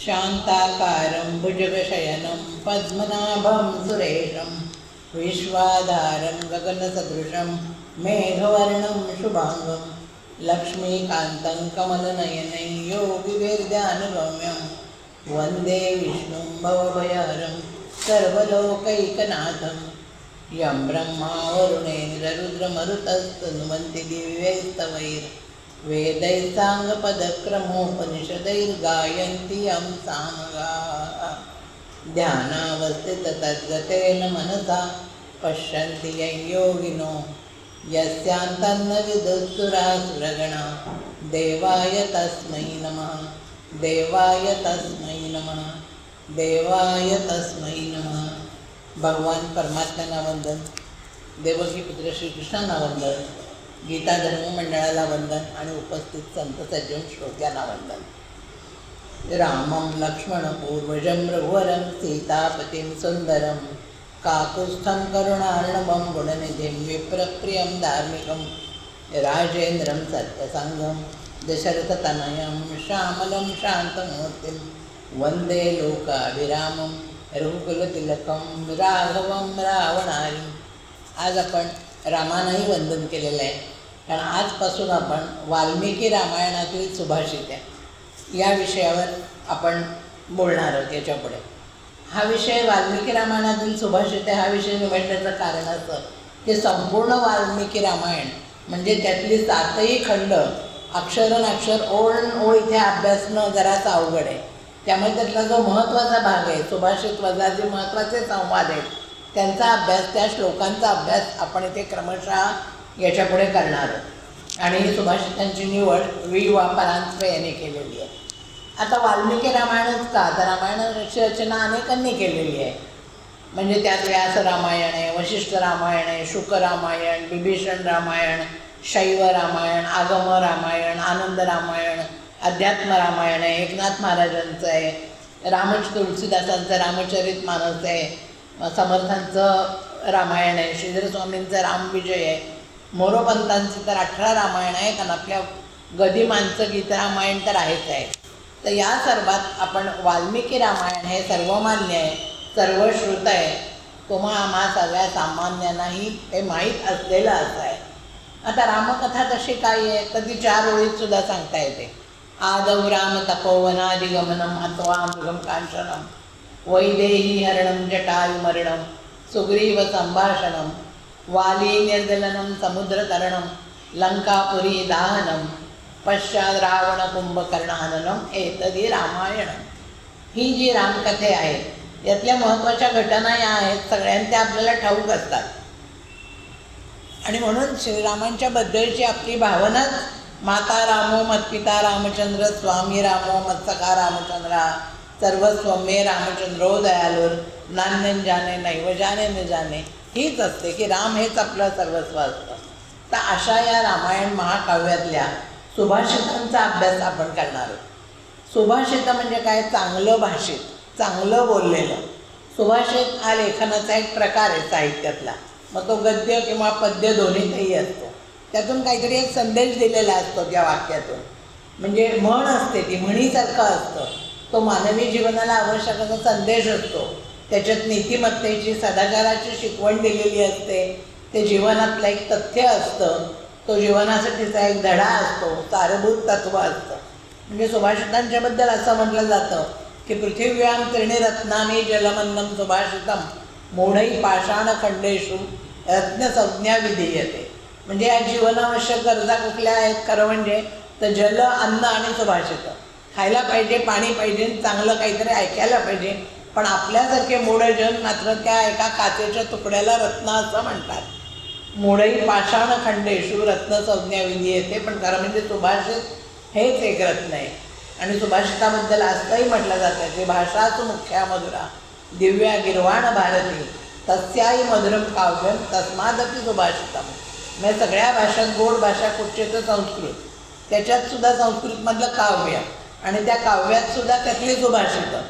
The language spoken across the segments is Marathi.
शांताकारं भुजगशयनं पद्मनाभं सुरेशं विश्वाधारं गगनसदृशं मेघवर्णं शुभांगं लक्ष्मीकान्तं कमलनयनं योगिभिर्ध्यानगम्यं वन्दे विष्णुं भवभयहरं सर्वलोकैकनाथं यं ब्रह्मा वरुणेन्द्ररुद्रमरुतस्तनुवन्ति दिव्यैस्तवैर्वेदैः साङ्गपदक्रमोपनिषदैर्गायन्ति यं सामगाः ध्यानावस्थिततद्गतेन मनसा पश्यन्ति यं योगिनो यस्यान्तन्न विदुःसुरासुरगणा देवाय तस्मै नमः देवाय तस्मै नमः देवाय तस्मै नमः। भगवान परमात्म्यांना वंदन, देवकी पुत्र श्रीकृष्णांना वंदन, गीता धर्म मंडळाला वंदन आणि उपस्थित संत सज्जन श्रोत्यांना वंदन। रामं लक्ष्मणपूर्वजं रघुवरं सीतापतिं सुन्दरं काकुत्स्थं करुणार्णवं गुणनिधिं विप्रप्रियं धार्मिकं राजेन्द्रं सत्यसङ्गं दशरथतनयं श्यामलं शान्तमूर्तिं वन्दे लोकाभिरामं रघुकुलतिलकं राघवं रावणारीं। आज आपण रामानंही वंदन केलेलं आहे, कारण आजपासून आपण वाल्मिकी रामायणातील सुभाषिते या विषयावर आपण बोलणार आहोत। याच्यापुढे हा विषय वाल्मिकी रामायणातील सुभाषिते हा विषय निवडण्याचं कारण असं की संपूर्ण वाल्मिकी रामायण म्हणजे त्यातली 7ही खंड अक्षरनक्षर ओळ ओळ इथे अभ्यासणं जरासं अवघड आहे। त्यामुळे त्यातला जो महत्त्वाचा भाग आहे सुभाषित वजा जे महत्त्वाचे संवाद आहेत त्यांचा अभ्यास, त्या श्लोकांचा अभ्यास आपण इथे क्रमशः याच्यापुढे करणार आहोत। आणि ही सुभाषितांची निवड वी वा परांजपे यांनी केलेली आहे। आता वाल्मिकी रामायणच का, तर रामायणाची रचना अनेकांनी केलेली आहे। म्हणजे त्यात व्यास रामायण आहे, वशिष्ठ रामायण आहे, शुक रामायण, विभीषण रामायण, शैव रामायण, आगम रामायण, आनंद रामायण, अध्यात्म रामायण आहे, एकनाथ महाराजांचं आहे, तुलसीदासांचं रामचरित मानस आहे, समर्थांचं रामायण आहे, श्रीधर स्वामींचं रामविजय आहे, मोरोपंतांची तर 18 रामायण आहे, कारण आपल्या गदिमांचं गीत रामायण तर आहेच आहे। तर या सर्वात आपण वाल्मिकी रामायण हे सर्वमान्य आहे, सर्वश्रुत आहे, तुम्हा आम्हा सगळ्या सामान्यांनाही हे माहीत असलेलं असं आहे। आता रामकथा कशी काय आहे तर ती 4 ओळीत सुद्धा सांगता येते। आदौ राम तपोवनादिगमनं हत्वा मृगं कांचनं वैदेही हरणं जटायुमरणं सुग्रीव संभाषणं वाली निर्दलनं समुद्रतरणं लंकापुरी दाहनं पश्चात रावण कुंभकर्णहननं एतदी रामायणं। ही जी रामकथे आहे यातल्या महत्त्वाच्या घटना या आहेत, सगळ्यांच्या त्या आपल्याला ठाऊक असतात आणि म्हणून श्रीरामांच्या बद्दलची आपली भावनाच माता रामो मत्पिता रामचंद्र स्वामी रामो मत्सखा रामचंद्रा सर्वस्व मे रामचंद्रो दयालुर नान्यन जाने नैव जाने न जाने हीच असते की राम हेच आपलं सर्वस्व असतं। तर अशा या रामायण महाकाव्यातल्या सुभाषितांचा अभ्यास आपण करणार आहोत। सुभाषित म्हणजे काय, चांगलं भाषित, चांगलं बोललेलं। सुभाषित हा लेखनाचा एक प्रकार आहे साहित्यातला, मग तो गद्य किंवा पद्य दोन्हीतही असतो। त्यातून काहीतरी एक संदेश दिलेला असतो त्या वाक्यातून, म्हणजे म्हण असते ती म्हणीसारखं असतं, तो मानवी जीवनाला आवश्यक असा संदेश असतो। त्याच्यात नीतिमत्तेची सदाचाराची शिकवण दिलेली असते, ते जीवनातलं एक तथ्य असतं, तो जीवनासाठीचा एक धडा असतो, सारभूत तत्व असतं। म्हणजे सुभाषितांच्याबद्दल असं म्हटलं जातं की पृथिव्यां त्रिणीरत्नानि जलमन्नं सुभाषितं मूढै पाषाणखंडेषु रत्नसंज्ञा विधीयते। म्हणजे या जीवनावश्यक गरजा कुठल्या आहेत खरं म्हणजे तर जल, अन्न आणि सुभाषित। खायला पाहिजे, पाणी पाहिजे, चांगलं काहीतरी ऐकायला पाहिजे, पण आपल्यासारखे मूढजन मात्र त्या एका काचेच्या तुकड्याला रत्न असं म्हणतात। मूढै पाषाणखंडेषु रत्नसंज्ञा विधीयते, पण खरं म्हणजे सुभाषित हेच एक रत्न आहे। आणि सुभाषिताबद्दल असंही म्हटलं जातं की भाषासु मुख्या मधुरा दिव्या गिर्वाण भारती तस्याही मधुरम काव्यम तस्मादपि सुभाषितम। म्हणजे सगळ्या भाषात गोड भाषा कुठची तर संस्कृत, त्याच्यात सुद्धा संस्कृतमधलं काव्य आणि त्या काव्यात सुद्धा त्यातली सुभाषितं।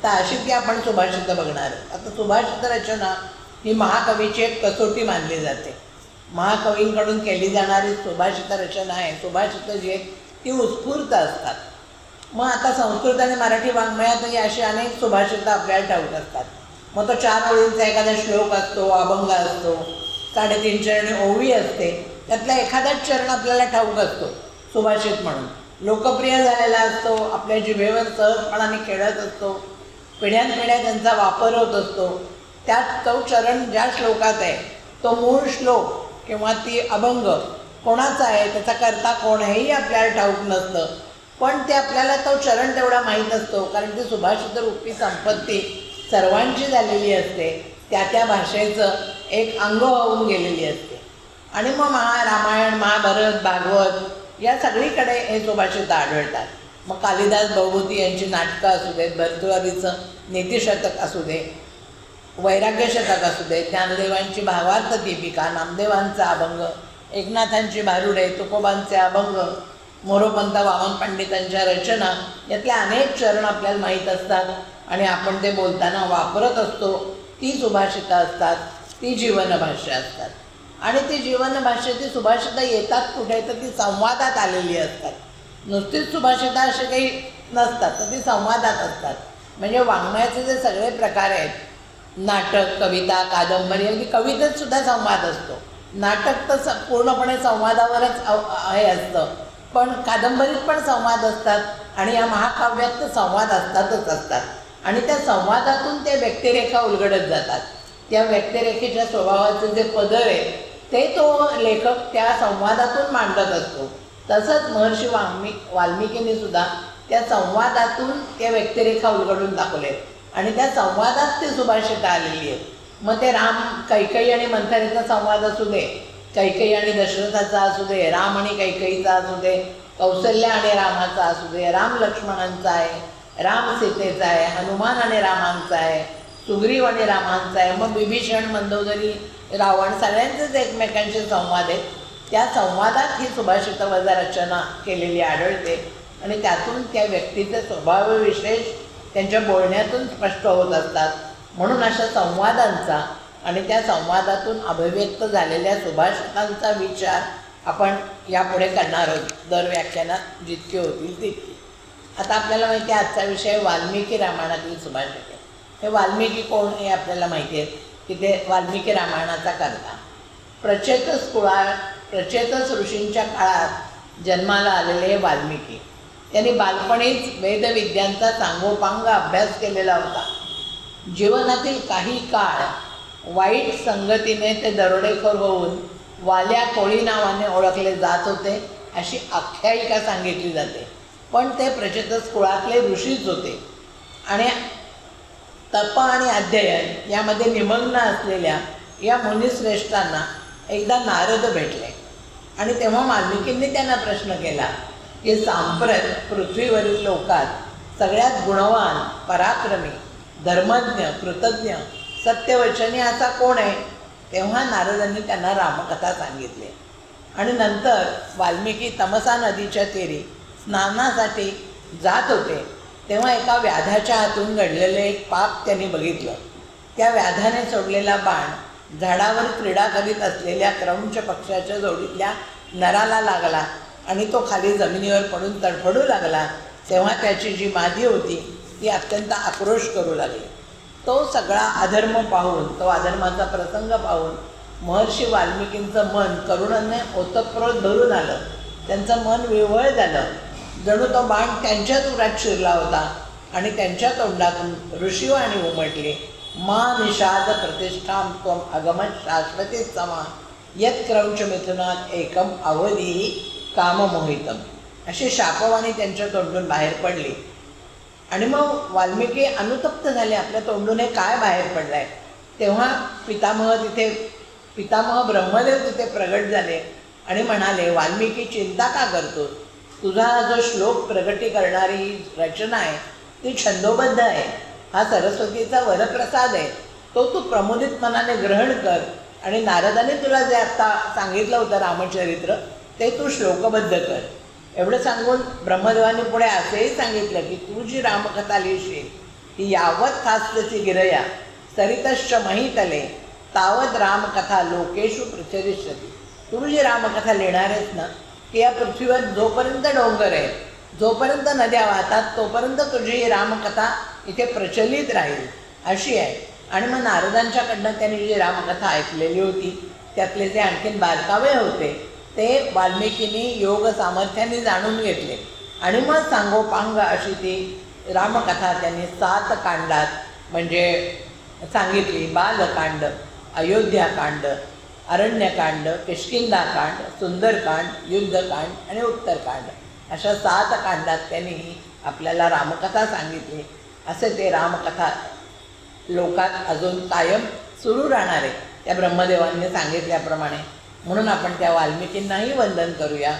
तर अशी ती आपण सुभाषितं बघणार आहोत। आता सुभाषित रचना ही महाकवीची एक कसोटी मानली जाते। महाकवींकडून केली जाणारी सुभाषित रचना आहे, सुभाषितं जी आहेत ती उत्स्फूर्त असतात। मग आता संस्कृत आणि मराठी वाङ्मयातही अशी अनेक सुभाषितं आपल्याला ठाऊक असतात. मग तो 4 ओळींचा एखादा श्लोक असतो, अभंग असतो, 3.5 चरणी ओवी असते, त्यातला एखादाच चरण आपल्याला ठाऊक असतो सुभाषित म्हणून, लोकप्रिय झालेला असतो, आपल्या जिभेवर सहजपणाने खेळत असतो, पिढ्यानपिढ्या त्यांचा वापर होत असतो. त्यात तो चरण ज्या श्लोकात आहे तो मूळ श्लोक किंवा ती अभंग कोणाचा आहे, त्याचा कर्ता कोण हेही आपल्याला ठाऊक नसतं, पण ते आपल्याला तो चरण तेवढा माहीत असतो, कारण ती सुभाषित रूपी संपत्ती सर्वांची झालेली असते, त्या भाषेचं एक अंग होऊन गेलेली असते. आणि मग रामायण, महाभारत, भागवत या सगळीकडे हे सुभाषितं आढळतात. मग कालिदास भवभूती यांची नाटकं असू देत, भर्तृहरीचं नीतिशतक असू दे, वैराग्यशतक असू दे, ज्ञानदेवांची भावार्थ दीपिका, नामदेवांचा अभंग, एकनाथांची भारुडे, तुकोबांचे अभंग, मोरोपंत वामन पंडितांच्या रचना, यातले अनेक चरण आपल्याला माहीत असतात आणि आपण ते बोलताना वापरत असतो. ती सुभाषितं असतात, ती जीवनभाष्य असतात. आणि ती जीवनभाष्याची सुभाषितं येतात कुठे, तर ती संवादात आलेली असतात. नुसतीच सुभाषितं असे काही नसतात, तर ती संवादात असतात. म्हणजे वाङ्मयाचे जे सगळे प्रकार आहेत, नाटक, कविता, कादंबरी, अगदी कवितेत सुद्धा संवाद असतो. नाटक तर पूर्णपणे संवादावरच हे असतं, पण कादंबरीत पण संवाद असतात आणि या महाकाव्यात तर संवाद असतातच असतात. आणि त्या संवादातून त्या व्यक्तिरेखा उलगडत जातात. त्या व्यक्तिरेखेच्या स्वभावाचे जे पदर आहे ते तो लेखक त्या संवादातून मांडत असतो. तसंच महर्षी वाल्मिकींनी सुद्धा त्या संवादातून त्या व्यक्तिरेखा उलगडून दाखवलेत आणि त्या संवादात ती सुभाषितं आलेली आहेत. मग ते राम कैकेयी आणि मंथरेचा संवाद असू दे, कैकेयी आणि दशरथाचा असू दे, राम आणि कैकेयीचा असू दे, कौसल्या आणि रामाचा असू दे, राम लक्ष्मणांचा आहे, राम सीतेचा आहे, हनुमान आणि रामांचा आहे, सुग्रीव आणि रामांचा आहे, मग विभीषण, मंदोदरी, रावण, सगळ्यांचेच एकमेकांचे संवाद आहेत. त्या संवादात ही सुभाषितं वजा रचना केलेली आढळते आणि त्यातून त्या व्यक्तीचे स्वभावविशेष त्यांच्या बोलण्यातून स्पष्ट होत असतात. म्हणून अशा संवादांचा आणि त्या संवादातून अभिव्यक्त झालेल्या सुभाषितांचा विचार आपण यापुढे करणार आहोत, दर व्याख्यानात जितके होतील तितके. आता आपल्याला माहिती आहे आजचा विषय वाल्मिकी रामायणातील सुभाषिते. हे वाल्मिकी कोण हे आपल्याला माहिती आहे की ते वाल्मिकी रामायणाचा कर्ता. प्रचेतस ऋषींच्या काळात जन्माला आलेले हे वाल्मिकी. त्यांनी बालपणीच वेदविद्यांचा सांगोपांग अभ्यास केलेला होता. जीवनातील काही काळ वाईट संगतीने ते दरोडेखोर होऊन वाल्या कोळी नावाने ओळखले जात होते अशी आख्यायिका सांगितली जाते. पण ते प्रचेतस कुळातले ऋषीच होते आणि तप आणि अध्ययन यामध्ये निमग्न असलेल्या या मुनिश्रेष्ठांना एकदा नारद भेटले आणि तेव्हा वाल्मिकींनी त्यांना प्रश्न केला की सांप्रत पृथ्वीवरील लोकात सगळ्यात गुणवान, पराक्रमी, धर्मज्ञ, कृतज्ञ, सत्यवचनी असा कोण आहे? तेव्हा नारदांनी त्यांना रामकथा सांगितली. आणि नंतर वाल्मिकी तमसा नदीच्या तीरी स्नानासाठी जात होते तेव्हा एका व्याधाच्या हातून घडलेले एक पाप त्यांनी बघितलं. त्या व्याधाने सोडलेला बाण झाडावर क्रीडा करीत असलेल्या क्रौंच पक्षाच्या जोडीतल्या नराला लागला आणि तो खाली जमिनीवर पडून तडफडू लागला. तेव्हा त्याची जी मादी होती ती अत्यंत आक्रोश करू लागली. तो सगळा अधर्म पाहून, तो अधर्माचा प्रसंग पाहून महर्षी वाल्मिकींचं मन करुणाने ओतप्रोत भरून आलं. त्यांचं मन विव्हळ झालं, जणू तो बाण त्यांच्याच उरात शिरला होता आणि त्यांच्या तोंडातून ऋषीवाणी उमटली, मा निषाद प्रतिष्ठां त्वम अगमत शाश्वती समा यत् क्रौंच मिथुनात एकम अवधीही काममोहितम. अशी शापवाणी त्यांच्या तोंडून बाहेर पडली. आणि मग वाल्मिकी अनुतप्त झाले, आपल्या तोंडून हे काय बाहेर पडलं आहे. तेव्हा पितामह ब्रह्मदेव तिथे प्रगट झाले आणि म्हणाले, वाल्मिकी चिंता का करतो? तुझा हा जो श्लोक प्रगटी करणारी ही रचना आहे ती छंदोबद्ध आहे. हा सरस्वतीचा वरप्रसाद आहे, तो तू प्रमुदित मनाने ग्रहण कर आणि नारदाने तुला जे आत्ता सांगितलं होतं रामचरित्र ते तू श्लोकबद्ध कर. एवढं सांगून ब्रह्मदेवाने पुढे असेही सांगितलं की तू जी रामकथा लिहिशील ती यावत हास्यसी गिरया सरितश्च महितले तावत रामकथा लोकेशु प्रचरिष्यती. तू जी रामकथा लिहिणार आहेस ना ती या पृथ्वीवर जोपर्यंत डोंगर आहे जोपर्यंत नद्या वाहतात तोपर्यंत तुझी ही रामकथा इथे प्रचलित राहील अशी आहे. आणि मग नारदांच्याकडनं त्यांनी जी रामकथा ऐकलेली होती त्यातले जे आणखीन बारकावे होते ते वाल्मिकींनी योग सामर्थ्याने जाणून घेतले आणि मग सांगोपांग अशी ती रामकथा त्यांनी 7 कांडात म्हणजे सांगितली. बालकांड, अयोध्याकांड, अरण्यकांड, किष्किंधाकांड, सुंदरकांड, युद्धकांड आणि उत्तरकांड अशा 7 कांडात त्यांनी आपल्याला रामकथा सांगितली. असे ते रामकथा लोकात अजून कायम सुरू राहणार आहे त्या ब्रह्मदेवांनी सांगितल्याप्रमाणे. म्हणून आपण त्या वाल्मिकींनाही वंदन करूया.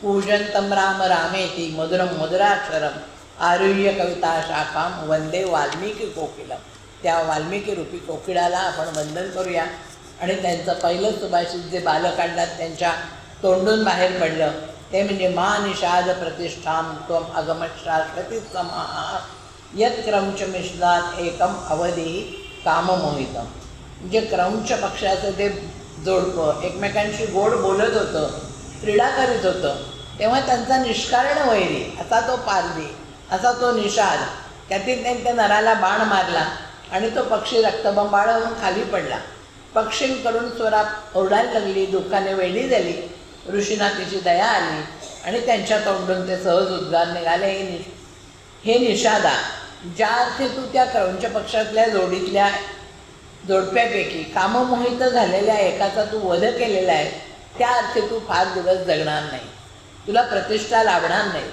पूजंतम राम रामेति मधुरम मधुराक्षरम आरुह्य कविता शाखाम वंदे वाल्मिकी कोकिलम. त्या वाल्मिकी रूपी कोकिळाला आपण वंदन करूया. आणि त्यांचं पहिलं सुभाषित जे बालकांडात त्यांच्या तोंडून बाहेर पडलं ते म्हणजे मा निषाद प्रतिष्ठाम त्वम अगमत शाश्वती समाहा यत क्रौंच मिश्रात एकम अवधी काममोहितम. म्हणजे क्रौंच पक्षाचं ते जोडपं एकमेकांशी गोड बोलत होतं, क्रीडा करीत होतं, तेव्हा त्यांचा निष्कारण वैरी असा तो पारधी, असा तो निषाद, त्यातील त्या नराला बाण मारला आणि तो पक्षी रक्तबंबाळ होऊन खाली पडला. पक्षींकडून स्वरा ओरडायला लागली, दुःखाने वेडी झाली. ऋषींना तिची दया आली आणि त्यांच्या तोंडून ते सहज उद्गार निघाले, हे निषादा, ज्या अर्थी तू त्या क्रौंच पक्षातल्या जोडप्यापैकी काममोहित झालेल्या एकाचा तू वध केलेला आहे त्या अर्थी तू फार दिवस जगणार नाही, तुला प्रतिष्ठा लाभणार नाही.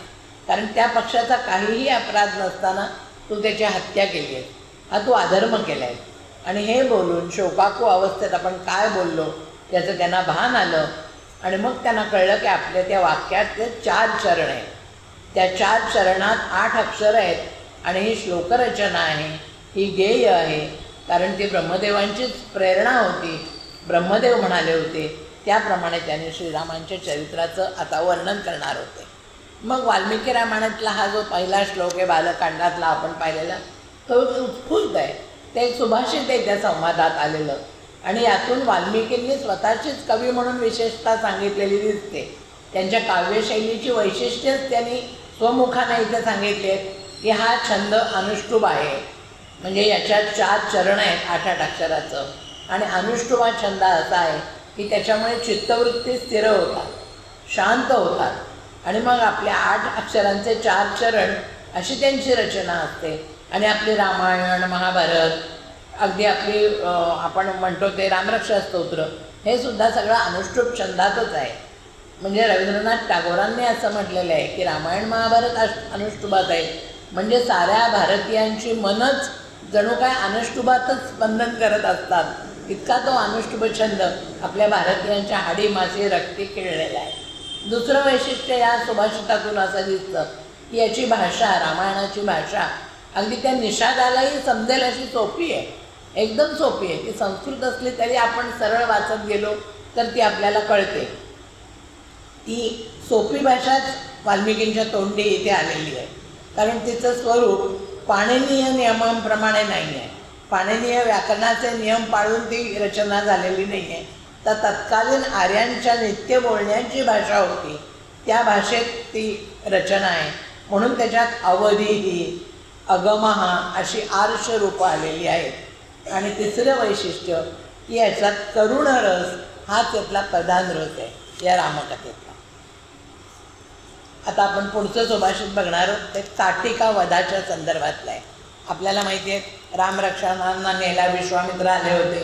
कारण त्या पक्षाचा काहीही अपराध नसताना तू त्याची हत्या केली आहे, हा तू अधर्म केला आहे. आणि हे बोलून शोकाकू अवस्थेत आपण काय बोललो याचं त्यांना भान आलं. आणि मग त्यांना कळलं की आपल्या त्या वाक्यात ते 4 चरण आहेत. त्या 4 चरणात 8 अक्षर आहेत आणि ही श्लोकरचना आहे, ही गेय आहे. कारण ती ब्रह्मदेवांचीच प्रेरणा होती, ब्रह्मदेव म्हणाले होते. त्याप्रमाणे त्यांनी श्रीरामांच्या चरित्राचं आता वर्णन करणार होते. मग वाल्मिकी रामायणातला हा जो पहिला श्लोक आहे बालकांडातला आपण पाहिलेला तो उत्स्फूर्त आहे, ते सुभाषित आहे त्या संवादात आलेलं. आणि यातून वाल्मिकींनी स्वतःचीच कवी म्हणून विशेषता सांगितलेली दिसते. त्यांच्या काव्यशैलीची वैशिष्ट्यच त्यांनी स्वमुखाने इथे सांगितले आहेत की हा छंद अनुष्टुभ आहे. म्हणजे याच्यात 4 चरण आहेत 8-8 अक्षराचं. आणि अनुष्टुभ हा छंद असा आहे की त्याच्यामुळे चित्तवृत्ती स्थिर होतात, शांत होतात. आणि मग आपल्या 8 अक्षरांचे 4 चरण अशी त्यांची रचना असते. आणि आपली रामायण, महाभारत, अगदी आपली आपण म्हणतो ते रामरक्षा स्तोत्र, हे सुद्धा सगळं अनुष्टुभ छंदातच आहे. म्हणजे रवींद्रनाथ टागोरांनी असं म्हटलेलं आहे की रामायण महाभारत अनुष्टुभात आहे. म्हणजे साऱ्या भारतीयांची मनच जणू काय अनुष्टुभातच स्पंदन करत असतात, इतका तो अनुष्टुभ छंद आपल्या भारतीयांच्या हाडी मासी रक्ती खेळलेला आहे. दुसरं वैशिष्ट्य या सुभाषितातून असं दिसतं की याची भाषा, रामायणाची भाषा अगदी त्या निषादालाही समजेल अशी सोपी आहे, एकदम सोपी आहे. ती संस्कृत असली तरी आपण सरळ वाचत गेलो तर ती आपल्याला कळते. ती सोपी भाषाच वाल्मिकींच्या तोंडी इथे आलेली आहे. कारण तिचं स्वरूप पाणिनीय नियमांप्रमाणे नाही आहे. पाणिनीय व्याकरणाचे नियम पाळून ती रचना झालेली नाही आहे. तर तत्कालीन आर्यांच्या नित्य बोलण्याची भाषा होती, त्या भाषेत ती रचना आहे. म्हणून त्याच्यात अवधीही, अगमहा अशी आर्ष रूपं आलेली आहेत. आणि तिसरं वैशिष्ट्य की याच्यात करुण रस हाच यातला प्रधान रस आहे या रामकथेतला. आता आपण पुढचं सुभाषित बघणार आहोत ते ताटिका वधाच्या संदर्भातलं आहे. आपल्याला माहिती आहे रामरक्षणांना नेला विश्वामित्र आले होते.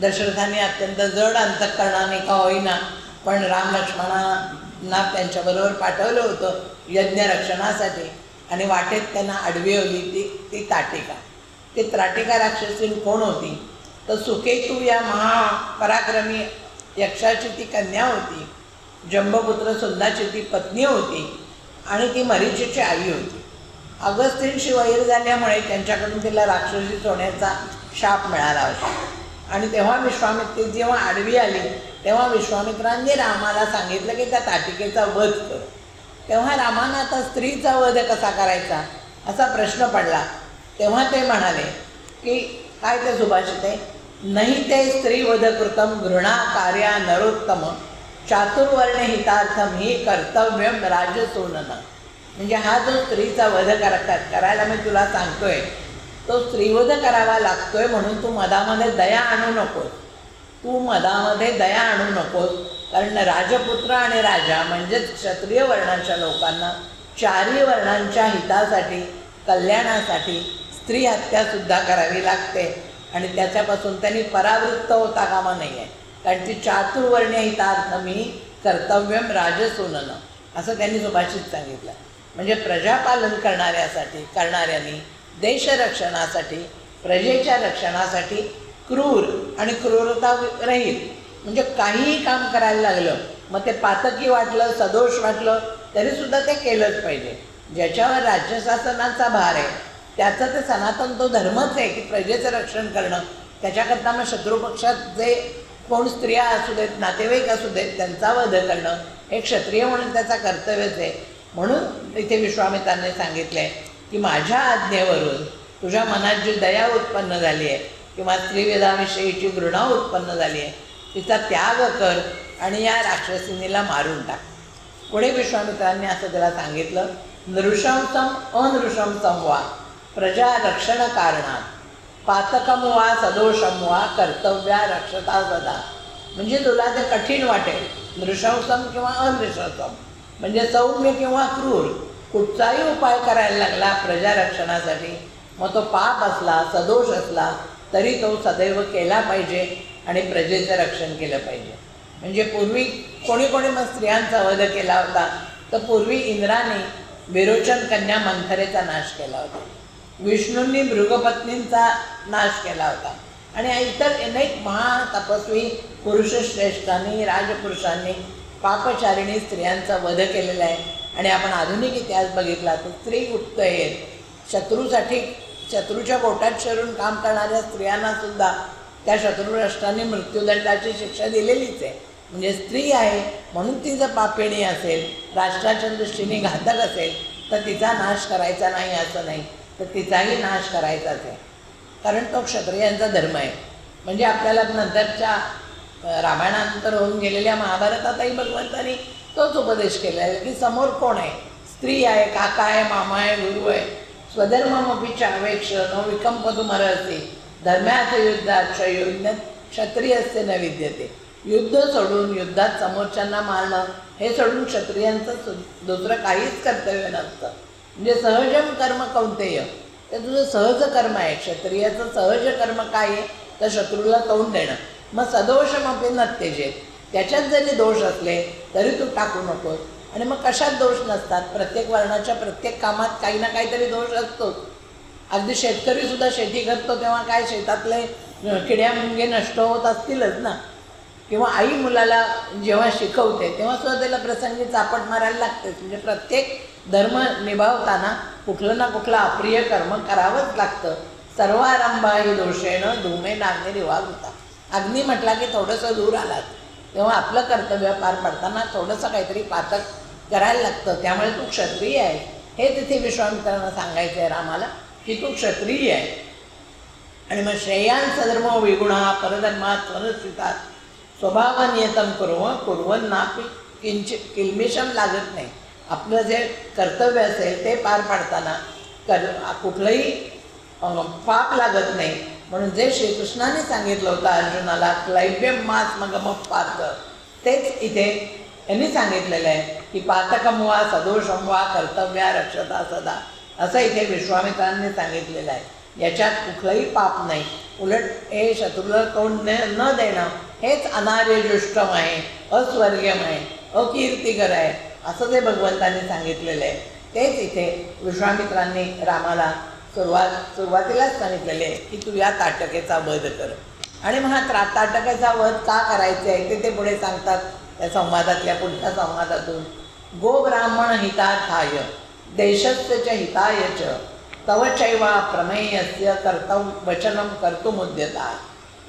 दशरथांनी अत्यंत जड अंतःकरणाने का होईना पण रामलक्ष्मणांना त्यांच्याबरोबर पाठवलं होतं यज्ञ रक्षणासाठी. आणि वाटेत त्यांना अडविवली ती ताटिका. ती ताटिका राक्षसीन कोण होती तर सुकेतू या महापराक्रमी यक्षाची ती कन्या होती, जंबपुत्र सुंदाची ती पत्नी होती आणि ती मरीचीची आई होती. अगस्त्यांशी वैर झाल्यामुळे त्यांच्याकडून तिला राक्षसी होण्याचा शाप मिळाला होता. आणि तेव्हा विश्वामित्री जेव्हा आडवी आली तेव्हा विश्वामित्रांनी रामाला सांगितलं की त्या ताटिकेचा वध कर. तेव्हा रामानं आता स्त्रीचा वध कसा करायचा असा प्रश्न पडला. तेव्हा ते म्हणाले की काय ते सुभाषित आहे, नाही ते स्त्रीवध कृतम घृणा कार्या नरोत्तम चातुर्वर्ण हितार्थम ही कर्तव्यम राजसूनन. म्हणजे हा जो स्त्रीचा वध करायला मी तुला सांगतोय तो स्त्रीवध करावा लागतोय, म्हणून तू मधामध्ये दया आणू नकोस. तू मधामध्ये दया आणू नकोस, कारण राजपुत्र आणि राजा म्हणजेच क्षत्रिय वर्णाच्या लोकांना चारी वर्णांच्या हितासाठी कल्याणासाठी स्त्री हत्यासुद्धा करावी लागते आणि त्याच्यापासून त्यांनी परावृत्त होता कामा नाही आहे. कारण ती चातुर्वर्ण्य हितार्थ मी कर्तव्यम राजसूनन असं त्यांनी सुभाषित सांगितलं. म्हणजे प्रजापालन करणाऱ्यांनी देशरक्षणासाठी प्रजेच्या रक्षणासाठी क्रूर आणि क्रूरता रहित म्हणजे काहीही काम करायला लागलं, मग ते पातकी वाटलं सदोष वाटलं तरीसुद्धा ते केलंच पाहिजे. ज्याच्यावर राज्यशासनाचा भार आहे त्याचा ते सनातन तो धर्मच आहे की प्रजेचं रक्षण करणं. त्याच्याकरता मग शत्रुपक्षात जे कोण स्त्रिया असू देत नातेवाईक असू देत त्यांचा वध करणं हे क्षत्रिय म्हणून त्याचा कर्तव्यच आहे. म्हणून इथे विश्वामित्रांनी सांगितलं आहे की माझ्या आज्ञेवरून तुझ्या मनात जी दया उत्पन्न झाली आहे किंवा स्त्रीवेदाविषयीची घृणा उत्पन्न झाली आहे तिचा त्याग कर आणि या राक्षसिनीला मारून टाक. पुढे विश्वामित्रांनी असं त्याला सांगितलं, नृशंसम अनृशंसम वा प्रजा रक्षण कारणात पातकम वा सदोषम वा कर्तव्या रक्षता सदा. म्हणजे तुला ते कठीण वाटेल नृशंसम किंवा अनृशंसम म्हणजे सौम्य किंवा क्रूर कुठचाही उपाय करायला लागला प्रजा रक्षणासाठी, मग तो पाप असला सदोष असला तरी तो सदैव केला पाहिजे आणि प्रजेचं रक्षण केलं पाहिजे. म्हणजे पूर्वी कोणी मग स्त्रियांचा वध केला होता, तर पूर्वी इंद्राने विरोचन कन्या मंथरेचा नाश केला होता, विष्णूंनी भृगपत्नींचा नाश केला होता आणि इतर अनेक महातपस्वी पुरुषश्रेष्ठांनी राजपुरुषांनी पापचारिणी स्त्रियांचा वध केलेला आहे. आणि आपण आधुनिक इतिहास बघितला तर स्त्री गुप्त आहेत शत्रूच्या पोटात शिरून काम करणाऱ्या स्त्रियांनासुद्धा त्या शत्रुराष्ट्रांनी मृत्यूदंडाची शिक्षा दिलेलीच आहे. म्हणजे स्त्री आहे म्हणून ती जर पापिणी असेल राष्ट्राच्या दृष्टीने घातक असेल तर तिचा नाश करायचा नाही असं नाही, तर तिचाही नाश करायचाच आहे, कारण तो क्षत्रियांचा धर्म आहे. म्हणजे आपल्याला नंतरच्या रामायणानंतर होऊन गेलेल्या महाभारतातही भगवंतांनी तोच उपदेश केला आहे की समोर कोण आहे, स्त्री आहे, काका आहे, मामा आहे, गुरु आहे. स्वधर्ममपि चावेक्ष न विकंपतुमर्हसि धर्म्यात युद्धात युद्धात क्षत्रियस्य न विद्यते. युद्ध सोडून युद्धात समोरच्यांना मारणं हे सोडून क्षत्रियांचं दुसरं काहीच कर्तव्य नसतं. म्हणजे सहजम कर्म कौंतेय, ते तुझं सहज कर्म आहे. क्षत्रियाचं सहज कर्म काय आहे तर शत्रूला तोंड देणं. मग सदोषमपि न त्यजेत, त्याच्यात जरी दोष असले तरी तू टाकू नकोस. आणि मग कशात दोष नसतात, प्रत्येक वर्णाच्या प्रत्येक कामात काही ना काहीतरी दोष असतोच. अगदी शेतकरीसुद्धा शेती करतो तेव्हा काय शेतातले किड्या मुंगे नष्ट होत असतीलच ना, किंवा आई मुलाला जेव्हा शिकवते तेव्हा सुद्धा त्याला प्रसंगी चापट मारायला लागतेच. म्हणजे प्रत्येक धर्म निभावताना कुठलं ना कुठलं अप्रिय कर्म करावंच लागतं. सर्वारंभा ही दोषेणं धूमे नागनेरी वाघ होता. अग्नी म्हटला की थोडंसं दूर आलात तेव्हा आपलं कर्तव्य पार पडताना थोडंसं काहीतरी पातक करायला लागतं. त्यामुळे तू क्षत्रिय आहे हे तिथे विश्वामित्रांना सांगायचं आहे रामाला की तू क्षत्रिय आहे. आणि मग श्रेयान सधर्म विगुणा परधर्मात स्वनुष्ठितात स्वभावनियतम कुर्वन नापी किंचित किलमिशम लागत नाही. आपलं जे कर्तव्य असेल ते पार पाडताना कुठलंही पाप लागत नाही. म्हणून जे श्रीकृष्णाने सांगितलं होतं अर्जुनाला क्लैब्यम मास मगम पार्थ, तेच इथे यांनी सांगितलेलं आहे की पातकम वा सदोषम वा कर्तव्या रक्षता सदा, असं इथे विश्वामित्रांनी सांगितलेलं आहे. याच्यात कुठलंही पाप नाही, उलट हे शत्रूला तोंड न देणं हेच अनार्यजुष्टम आहे, अस्वर्गीयम आहे, अकीर्तिकर आहे, असं जे भगवंतांनी सांगितलेलं आहे. तेच इथे विश्वामित्रांनी रामाला सुरुवातीलाच सांगितलेले आहे की तू या ताटकेचा वध कर. आणि मग हा ताटकेचा वध का करायचा आहे ते पुढे सांगतात त्या संवादातल्या पुढच्या संवादातून. गो ब्राह्मण हितार्थाय देशस्य च हिताय च तव चैवा प्रमेयस्य वचनम कर्तुमुद्यता.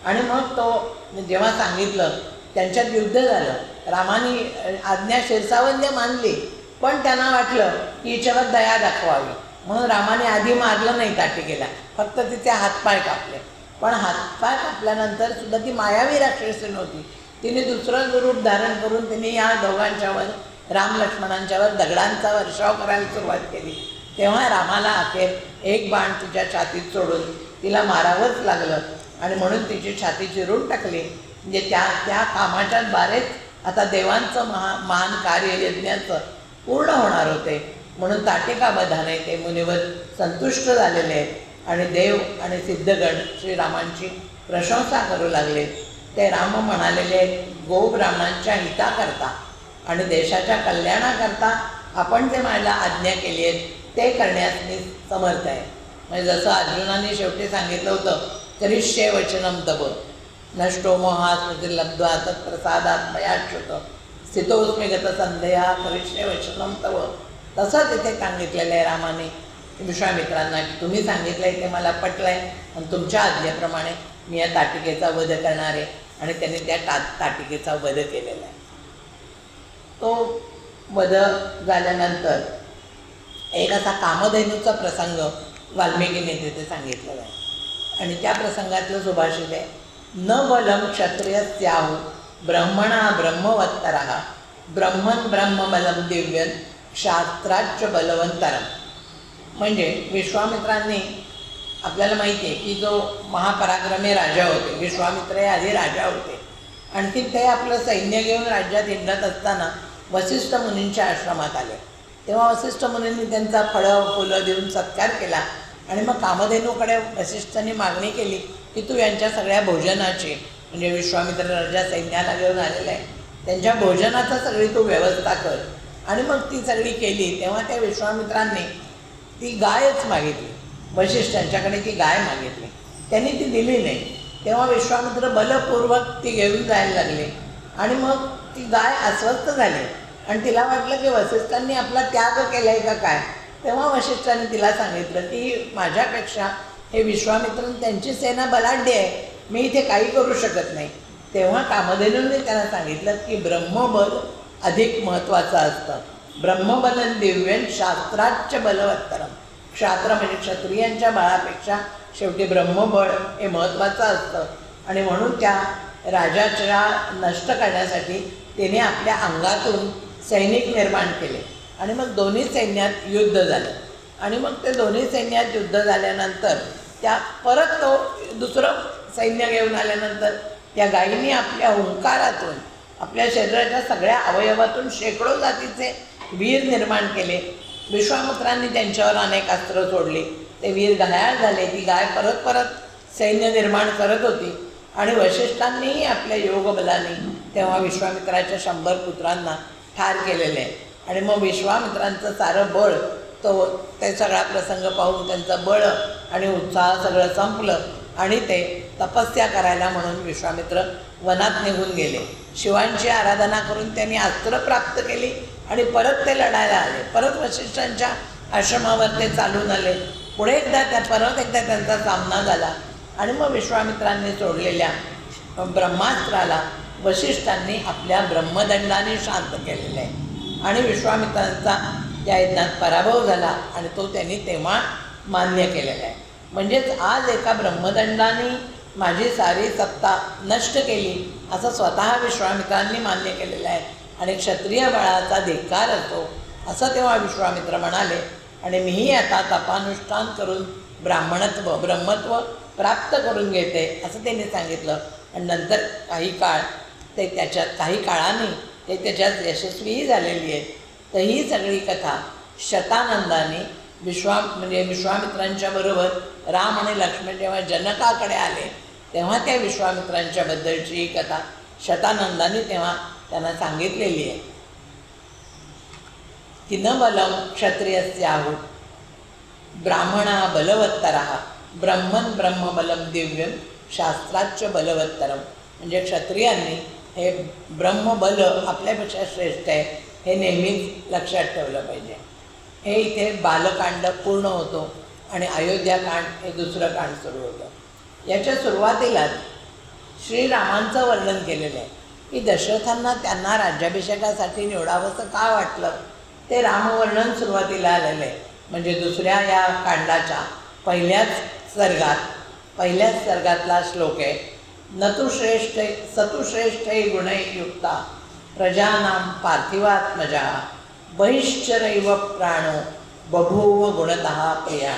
आणि मग तो जेव्हा सांगितलं त्यांच्यात युद्ध झालं, रामाने आज्ञा शिरसावंद्य मानली पण त्यांना वाटलं की हिच्यावर दया दाखवावी म्हणून रामाने आधी मारलं नाही ताटिकेला, फक्त तिचे हातपाय कापले. पण हातपाय कापल्यानंतर सुद्धा ती मायावी राक्षसी नव्हती, तिने दुसरं रूप धारण करून तिने या दोघांच्यावर राम लक्ष्मणांच्यावर दगडांचा वर्षाव करायला सुरुवात केली, तेव्हा रामाला अखेर एक बाण तिच्या छातीत सोडून तिला मारावंच लागलं आणि म्हणून तिची छाती चिरून टाकली. म्हणजे त्या कामाच्या द्वारेच आता देवांचं महान कार्य यज्ञाचं पूर्ण होणार होते. म्हणून ताटिकाबधाने ते मुनिवर संतुष्ट झालेले आहेत आणि देव आणि सिद्धगण श्रीरामांची प्रशंसा करू लागले. ते राम म्हणालेले आहेत, गोब्राह्मणांच्या हिताकरता आणि देशाच्या कल्याणाकरता आपण जे मला आज्ञा केली आहे ते करण्यास मी समर्थ आहे. म्हणजे जसं अर्जुनाने शेवटी सांगितलं होतं, करिष्ये वचनम तव नष्टो मोहा स्मृतिर्लब्ध्वा तत्प्रसादात् मयाच्युत स्थितोऽस्मि गतसंदेहा करिष्ये वचनम तव. तसंच इथे सांगितलेलं आहे रामाने विश्वामित्रांना की तुम्ही सांगितलं आहे ते मला पटलं आहे आणि तुमच्या आज्ञेप्रमाणे मी या ताटिकेचा वध करणार आहे. आणि त्यांनी त्या ताटिकेचा वध केलेला आहे. तो वध झाल्यानंतर एक असा कामधेनूचा प्रसंग वाल्मिकीने तिथे सांगितलेला आहे आणि त्या प्रसंगातलं सुभाषित आहे, न बलम क्षत्रियस्याहु ब्रह्मणा ब्रह्मवत्तरः ब्रह्मन् ब्रह्मबलम दिव्यन शास्त्राच्च बलवंतरम. म्हणजे विश्वामित्रांनी, आपल्याला माहिती आहे की जो महापराक्रमी राजा होते, विश्वामित्र हे आधी राजा होते. आणखी ते आपलं सैन्य घेऊन राज्यात हिंडत असताना वसिष्ठ मुनींच्या आश्रमात आले. तेव्हा वसिष्ठ मुनींनी त्यांचा फळं फुलं देऊन सत्कार केला आणि मग कामधेनूकडे वसिष्ठांनी मागणी केली की तू यांच्या सगळ्या भोजनाची, म्हणजे विश्वामित्र राजा सैन्याला घेऊन आलेला आहे, त्यांच्या भोजनाचा सगळी तू व्यवस्था कर. आणि मग ती सगळी केली. तेव्हा त्या विश्वामित्रांनी ती गायच मागितली, वसिष्ठांच्याकडे ती गाय मागितली. त्यांनी ती दिली नाही. तेव्हा विश्वामित्र बलपूर्वक ती घेऊन जायला लागले आणि मग ती गाय अस्वस्थ झाली आणि तिला वाटलं की वसिष्ठांनी आपला त्याग केला आहे का काय. तेव्हा वसिष्ठांनी तिला सांगितलं की माझ्यापेक्षा हे विश्वामित्र त्यांची सेना बलाढ्य आहे, मी इथे काही करू शकत नाही. तेव्हा कामधेनूंनी त्यांना सांगितलं की ब्रह्मबल अधिक महत्त्वाचं असतं. ब्रह्मबलन दिव्यन शास्त्राच्च बलवत्तरम. शास्त्र म्हणजे क्षत्रियांच्या बळापेक्षा शेवटी ब्रह्मबळ हे महत्त्वाचं असतं. आणि म्हणून त्या राजाच्या नष्ट करण्यासाठी त्याने आपल्या अंगातून सैनिक निर्माण केले आणि मग दोन्ही सैन्यात युद्ध झालं. आणि मग ते दोन्ही सैन्यात युद्ध झाल्यानंतर त्या परत तो दुसरं सैन्य घेऊन आल्यानंतर त्या गायीने आपल्या हुंकारातून, आपल्या शरीराच्या सगळ्या अवयवातून शेकडो जातीचे वीर निर्माण केले. विश्वामित्रांनी त्यांच्यावर अनेक अस्त्र सोडली, ते वीर घायाळ झाले. ती गाय परत परत सैन्य निर्माण करत होती आणि वसिष्ठांनीही आपल्या योगबलाने तेव्हा विश्वामित्राच्या 100 पुत्रांना ठार केलेले आहे. आणि मग विश्वामित्रांचं सारं बळ, ते सगळा प्रसंग पाहून त्यांचं बळ आणि उत्साह सगळं संपलं आणि ते तपस्या करायला म्हणून विश्वामित्र वनात निघून गेले. शिवांची आराधना करून त्यांनी अस्त्र प्राप्त केली आणि परत ते लढायला आले. परत वसिष्ठांच्या आश्रमावर ते चालून आले. पुढे परत एकदा त्यांचा सामना झाला आणि मग विश्वामित्रांनी सोडलेल्या ब्रह्मास्त्राला वसिष्ठांनी आपल्या ब्रह्मदंडाने शांत केलेलं आहे आणि विश्वामित्रांचा त्या यज्ञात पराभव झाला आणि तो त्यांनी तेव्हा मान्य केलेला आहे. म्हणजेच आज एका ब्रह्मदंडाने माझी सारी सत्ता नष्ट केली असं स्वतः विश्वामित्रांनी मान्य केलेलं आहे आणि क्षत्रिय बळाचा धिक्कार असतो असं तेव्हा विश्वामित्र म्हणाले. आणि मीही आता तपानुष्ठान करून ब्रह्मत्व प्राप्त करून घेते असं त्यांनी सांगितलं. आणि नंतर काही काळाने ते त्याच्यात यशस्वीही झालेली आहे. तर ही सगळी कथा शतानंदाने विश्वामित्रांच्या बरोबर राम आणि लक्ष्मण जेव्हा जनकाकडे आले तेव्हा त्या विश्वामित्रांच्या बद्दलची ही कथा शतानंदाने तेव्हा त्यांना सांगितलेली आहे की न बलम क्षत्रियस्याहु ब्राह्मणा बलवत्तरः ब्रह्मन् ब्रह्मबलम दिव्यम शास्त्राच्च बलवत्तरम. म्हणजे क्षत्रियांनी हे ब्रह्मबल आपल्यापेक्षा श्रेष्ठ आहे हे नेहमीच लक्षात ठेवलं पाहिजे. हे इथे बालकांड पूर्ण होतो आणि अयोध्याकांड हे दुसरं कांड सुरू होतं. याच्या सुरुवातीलाच श्रीरामांचं वर्णन केलेलं आहे की दशरथांना त्यांना राज्याभिषेकासाठी निवडावंसं का वाटलं ते रामवर्णन सुरुवातीला आलेलं आहे. म्हणजे दुसऱ्या या कांडाच्या पहिल्याच सर्गातला श्लोक आहे, नतुश्रेष्ठ सतुश्रेष्ठ गुणयुक्ता प्रजानां पार्थिवात्मजा बहिश्चरैव प्राणो बभूव गुणतः प्रिया.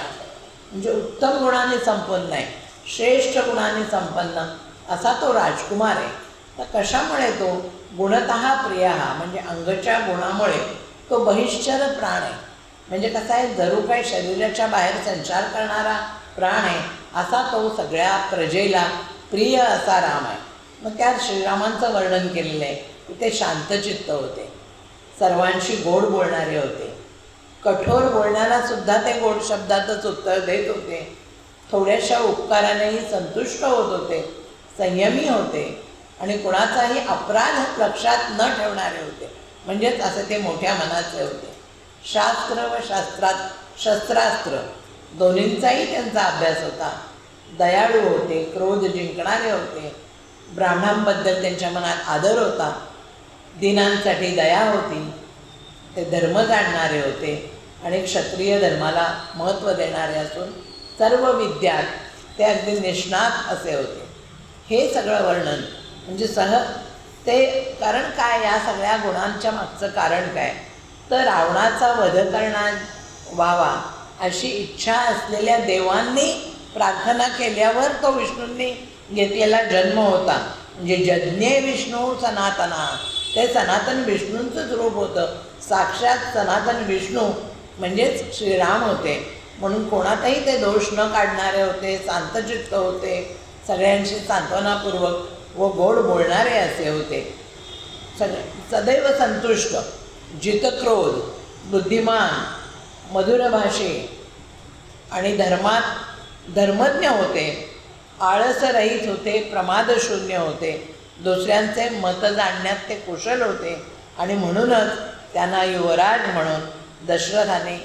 म्हणजे उत्तम गुणाने संपन्न आहे, श्रेष्ठ गुणाने संपन्न असा तो राजकुमार आहे. तर कशामुळे तो गुणतः प्रिय हा म्हणजे अंगच्या गुणामुळे तो बहिश्चर प्राण आहे. म्हणजे कसा आहे, जरूर काही शरीराच्या बाहेर संचार करणारा प्राण आहे असा तो सगळ्या प्रजेला प्रिय असा राम आहे. मग त्यात श्रीरामांचं वर्णन केलेलं आहे की ते शांतचित्त होते, सर्वांशी गोड बोलणारे होते, कठोर बोलण्याला सुद्धा ते गोड शब्दातच उत्तर देत होते, थोड्याशा उपकारानेही संतुष्ट होत होते, संयमी होते आणि कुणाचाही अपराध लक्षात न ठेवणारे होते. म्हणजेच असे ते मोठ्या मनाचे होते. शास्त्र व शस्त्रास्त्र दोन्हींचाही त्यांचा अभ्यास होता. दयाळू होते, क्रोध जिंकणारे होते, ब्राह्मणांबद्दल त्यांच्या मनात आदर होता, दीनांसाठी दया होती, ते धर्म जाणणारे होते आणि क्षत्रिय धर्माला महत्त्व देणारे असून सर्व विद्यात ते अगदी निष्णात असे होते. हे सगळं वर्णन म्हणजे ते कारण काय, या सगळ्या गुणांच्या मागचं कारण काय, तर रावणाचा वध करणार व्हावा अशी इच्छा असलेल्या देवांनी प्रार्थना केल्यावर तो विष्णूंनी घेतलेला जन्म होता. म्हणजे जज्ञे विष्णू सनातना, ते सनातन विष्णूंचंच रूप होतं. साक्षात सनातन विष्णू म्हणजेच श्रीराम होते. म्हणून कोणातही ते दोष न काढणारे होते, शांतचित्त होते, सगळ्यांशी सांत्वनापूर्वक व गोड बोलणारे असे होते. सदैव संतुष्ट, जितक्रोध, बुद्धिमान, मधुरभाषी आणि धर्मज्ञ होते, आळसरहित होते, प्रमादशून्य होते, दुसऱ्यांचे मत जाणण्यात ते कुशल होते आणि म्हणूनच त्यांना युवराज म्हणून दशरथाने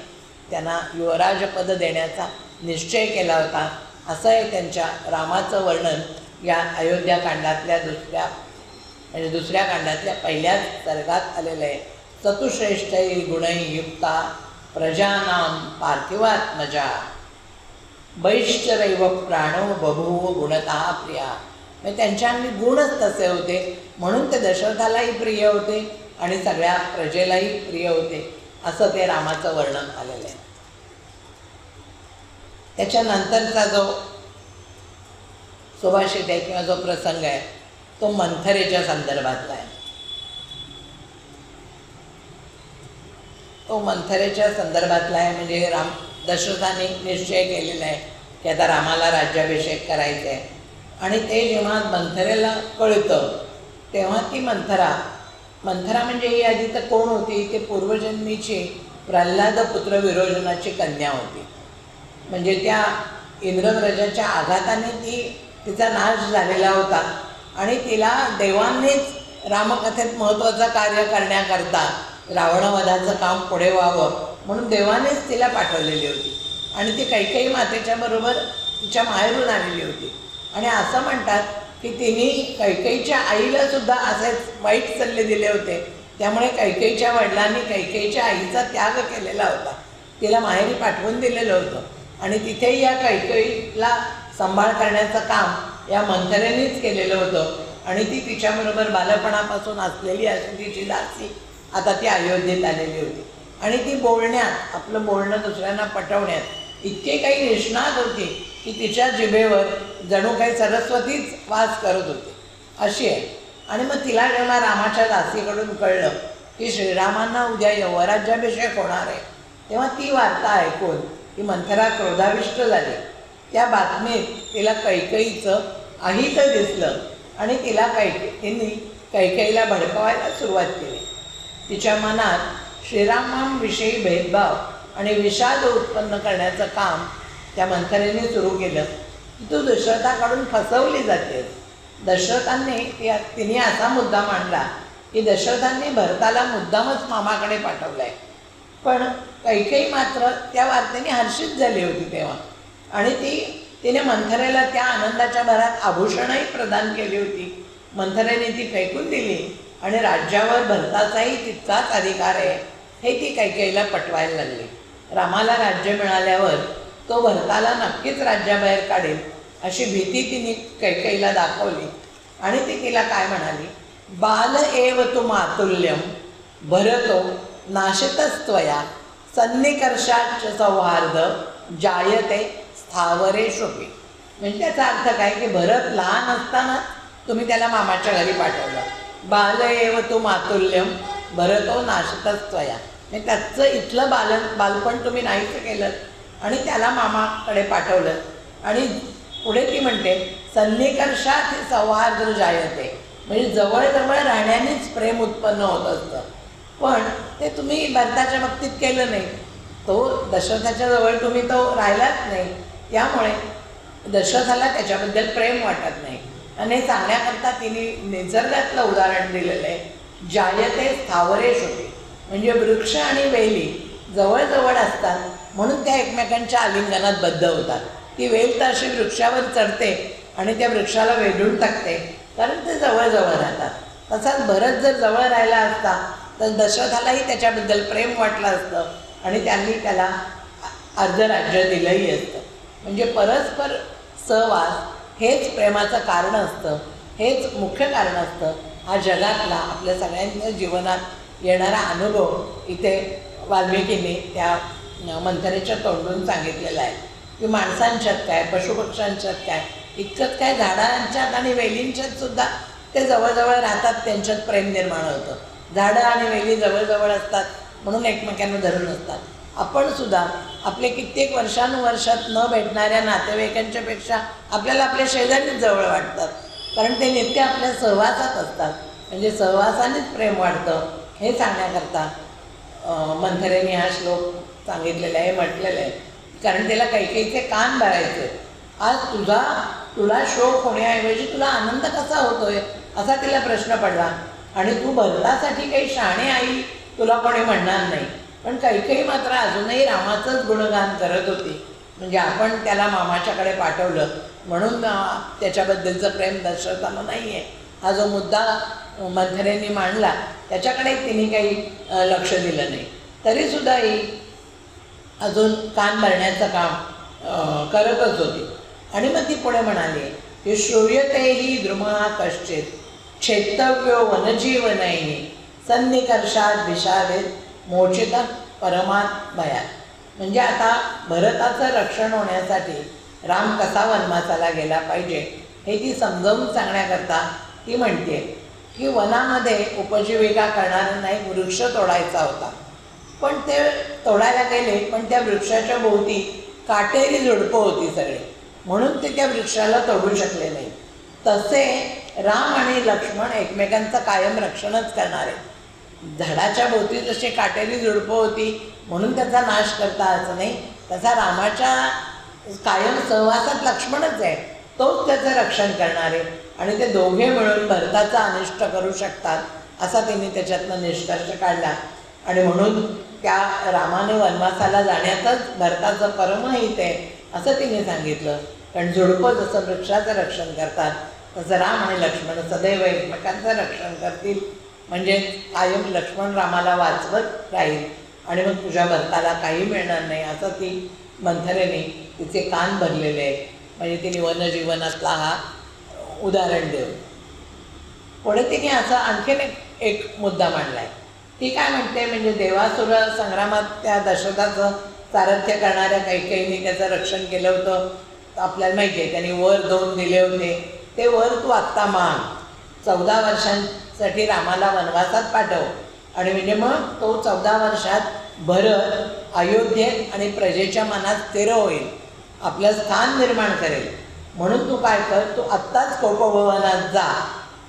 त्यांना युवराजपद देण्याचा निश्चय केला होता. असं आहे त्यांच्या रामाचं वर्णन या अयोध्याकांडातल्या दुसऱ्या कांडातल्या पहिल्याच सर्गात आलेलं आहे. चतुश्रेष्ठै गुणै युक्ता प्रजानां पार्थिवात्मजा बहिश्चरैव प्राणो बभूव गुणतः प्रिया. म्हणजे त्यांच्या अंगी गुणच तसे होते म्हणून ते दशरथालाही प्रिय होते आणि सगळ्या प्रजेलाही प्रिय होते. असं ते रामाचं वर्णन आलेलं आहे. त्याच्यानंतरचा जो सुभाषित आहे किंवा जो प्रसंग आहे तो मंथरेच्या संदर्भातला आहे. तो मंथरेच्या संदर्भातला आहे. म्हणजे दशरथाने निश्चय केलेला आहे की आता रामाला राज्याभिषेक करायचा आहे आणि ते जेव्हा मंथरेला कळतं तेव्हा ती मंथरा म्हणजे ही आधी तर कोण होती, ते पूर्वजन्मीची प्रल्हाद पुत्र विरोचनाची कन्या होती. म्हणजे त्या इंद्रव्रजाच्या आघाताने तिचा नाश झालेला होता आणि तिला देवांनीच रामकथेत महत्त्वाचं कार्य करण्याकरता रावणवधाचं काम पुढे व्हावं म्हणून देवानेच तिला पाठवलेली होती आणि ती कैकेयी मातेच्या बरोबर तिच्या माहेरून आलेली होती. आणि असं म्हणतात की तिने कैकेयीच्या आईला सुद्धा असेच वाईट सल्ले दिले होते. त्यामुळे कैकेयीच्या वडिलांनी कैकेयीच्या आईचा त्याग केलेला होता, तिला माहेरी पाठवून दिलेलं होतं आणि तिथेही या कैकेयीला सांभाळ करण्याचं काम या मंथरेनेच केलेलं होतं. आणि ती तिच्याबरोबर बालपणापासून असलेली असून तिची दासी आता ती अयोध्येत आलेली होती आणि ती बोलण्यात, आपलं बोलणं दुसऱ्यांना पटवण्यात इतके काही निष्णात होती की तिच्या जिभेवर जणू काही सरस्वतीच वास करत होती अशी आहे. आणि मग तिला जेव्हा रामाच्या दासीकडून कळलं की श्रीरामांना उद्या यवराज्याभिषेक होणार आहे तेव्हा ती वार्ता ऐकून ती मंथरा क्रोधाविष्ट झाली. त्या बातमीत तिला कैकेयीचं अहित दिसलं आणि तिने कैकेयीला भडकवायला सुरुवात केली. तिच्या मनात श्रीरामांविषयी भेदभाव आणि विषाद उत्पन्न करण्याचं काम त्या मंथरेने सुरू केलं. तू दशरथाकडून फसवली जाते. तिने असा मुद्दा मांडला की दशरथांनी भरताला मुद्दामच मामाकडे पाठवलं आहे. पण कैकेयी मात्र त्या वार्तेने हर्षित झाली होती तेव्हा आणि तिने मंथरेला त्या आनंदाच्या भरात आभूषणही प्रदान केली होती. मंथरेने ती फेकून दिली आणि राज्यावर भरताचाही तितकाच अधिकार आहे हे ती कैकेयीला पटवायला लागली. रामाला राज्य मिळाल्यावर तो भरताला नक्कीच राज्याबाहेर काढेल अशी भीती तिने कैकेयीला दाखवली आणि ती तिला काय म्हणाली बाल एव तु मातुल्यम भरतो नाशितस्त्वया सन्निकर्षाच्च सौहार्द जायते स्थावरेष्वपि. म्हणजे त्याचा अर्थ काय की भरत लहान असताना तुम्ही त्याला मामाच्या घरी पाठवलं. बाल एव तु मातुल्यम भरतो नाशितस्त्वया, म्हणजे त्याचं इथलं बालपण तुम्ही नाहीच केलं आणि त्याला मामाकडे पाठवलं. आणि पुढे ती म्हणते सन्निकर्षात हे सौहार्द जायते, म्हणजे जवळजवळ राहण्यानेच प्रेम उत्पन्न होत असतं. पण ते तुम्ही भरताच्या बाबतीत केलं नाही. तो दशरथाच्या जवळ तुम्ही तो राहिलाच नाही, त्यामुळे दशरथाला त्याच्याबद्दल प्रेम वाटत नाही. आणि हे सांगण्याकरता तिने निसर्गातलं उदाहरण दिलेलं आहे. जायते स्थावरेष्वपि, म्हणजे वृक्ष आणि वेली जवळजवळ असतात म्हणून त्या एकमेकांच्या आलिंगनात बद्ध होतात. ती वेल तर अशी वृक्षावर चढते आणि त्या वृक्षाला वेढून टाकते, कारण ते जवळजवळ राहतात. तसाच भरत जर जवळ राहिला असता तर दशरथालाही त्याच्याबद्दल प्रेम वाटलं असतं आणि त्यांनी त्याला अर्धराज्य दिलंही असतं. म्हणजे परस्पर सहवास हेच प्रेमाचं कारण असतं, हेच मुख्य कारण असतं. हा जगातला आपल्या सगळ्यांच्या जीवनात येणारा अनुभव इथे वाल्मिकीने त्या मंथरेच्या तोंडून सांगितलेला आहे की माणसांच्यात काय, पशुपक्ष्यांच्यात काय, इतकंच काय झाडांच्यात आणि वेलींच्यात सुद्धा ते जवळजवळ राहतात, त्यांच्यात प्रेम निर्माण होतं. झाडं आणि वेली जवळजवळ असतात म्हणून एकमेकांना धरून असतात. आपण सुद्धा आपले कित्येक वर्षानुवर्षात न भेटणाऱ्या नातेवाईकांच्या पेक्षा आपल्याला आपल्या शेजारीच जवळ वाटतात, कारण ते नित्य आपल्या सहवासात असतात. म्हणजे सहवासानेच प्रेम वाढतं हे सांगण्याकरता मंथरेने हा श्लोक सांगितलेला आहे, म्हटलेलं आहे. कारण त्याला कैकेयीचे कान भरायचे. आज तुला शोक होण्याऐवजी तुला आनंद कसा होतोय असा तिला प्रश्न पडला. आणि तू भरतासाठी काही शहाणे आई तुला कोणी म्हणणार नाही. पण कैकेयी मात्र अजूनही रामाचंच गुणगान करत होती. म्हणजे आपण त्याला मामाच्याकडे पाठवलं म्हणून त्याच्याबद्दलचं प्रेम दर्शवताना नाही आहे, हा जो मुद्दा मंथरेने मांडला त्याच्याकडे तिने काही लक्ष दिलं नाही. तरीसुद्धा ही अजून कान भरण्याचं काम करतच होती. आणि मग ती पुढे म्हणाली की श्रूयतेही द्रुमः कश्चित क्षेत्रव्यो वनजीवनैः सन्निकर्षात विषावेत मोचित परमात भयात. म्हणजे आता भरताचं रक्षण होण्यासाठी राम कसा वनवासाला गेला पाहिजे हे ती समजावून सांगण्याकरता ती म्हणते की वनामध्ये उपजीविका करणाऱ्यांना एक वृक्ष तोडायचा होता. पण ते तोडायला गेले, पण त्या वृक्षाच्या भोवती काटेरी झुडपं होती सगळे, म्हणून ते त्या वृक्षाला तोडू शकले नाही. तसे राम आणि लक्ष्मण एकमेकांचं कायम रक्षणच करणारे. झाडाच्या भोवती जशी काटेरी झुडपं होती म्हणून त्याचा नाश करता असं नाही, तसा रामाच्या कायम सहवासात लक्ष्मणच आहे, तोच त्याचं रक्षण करणारे. आणि ते दोघे मिळून भरताचा अनिष्ट करू शकतात असा तिने त्याच्यातनं निष्कर्ष काढला. आणि म्हणून त्या रामाने वनवासाला जाण्यातच भरताचं परमहित आहे असं तिने सांगितलं. कारण झुडपं जसं वृक्षाचं रक्षण करतात तसं राम आणि लक्ष्मण सदैव एकमेकांचं रक्षण करतील. म्हणजे कायम लक्ष्मण रामाला वाचवत राहील आणि मग तुझ्या भरताला काही मिळणार नाही असं ती मंथरेने तिचे कान भरलेले आहेत. म्हणजे तिने वनजीवनातला हा उदाहरण देऊ. पुढे तिने असा आणखीन एक मुद्दा मांडला आहे. ती काय म्हणते, म्हणजे देवासुर संग्रामात त्या दशरथाचं सारथ्य करणाऱ्या कैकेयीने त्याचं रक्षण केलं होतं. आपल्याला माहिती आहे त्यांनी वर 2 दिले होते, ते वर तू आत्ता माग. 14 वर्षांसाठी रामाला वनवासात पाठव आणि म्हणजे मग तो 14 वर्षात भरत अयोध्येत आणि प्रजेच्या मनात स्थिर होईल, आपलं स्थान निर्माण करेल. म्हणून तू काय कर, तू आत्ताच कोपभवनात जा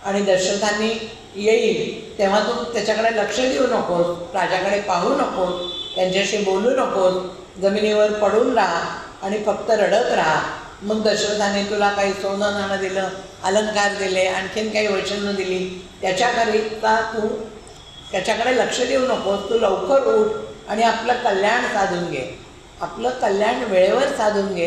आणि दशरथांनी येईल तेव्हा तू त्याच्याकडे लक्ष देऊ नकोस, राजाकडे पाहू नकोस, त्यांच्याशी बोलू नकोस, जमिनीवर पडून राहा आणि फक्त रडत राहा. मग दशरथाने तुला काही सोनं नाणं दिलं, अलंकार दिले, आणखीन काही वचनं दिली, त्याच्याकरिता तू त्याच्याकडे लक्ष देऊ नकोस. तू लवकर उठ आणि आपलं कल्याण साधून घे, आपलं कल्याण वेळेवर साधून घे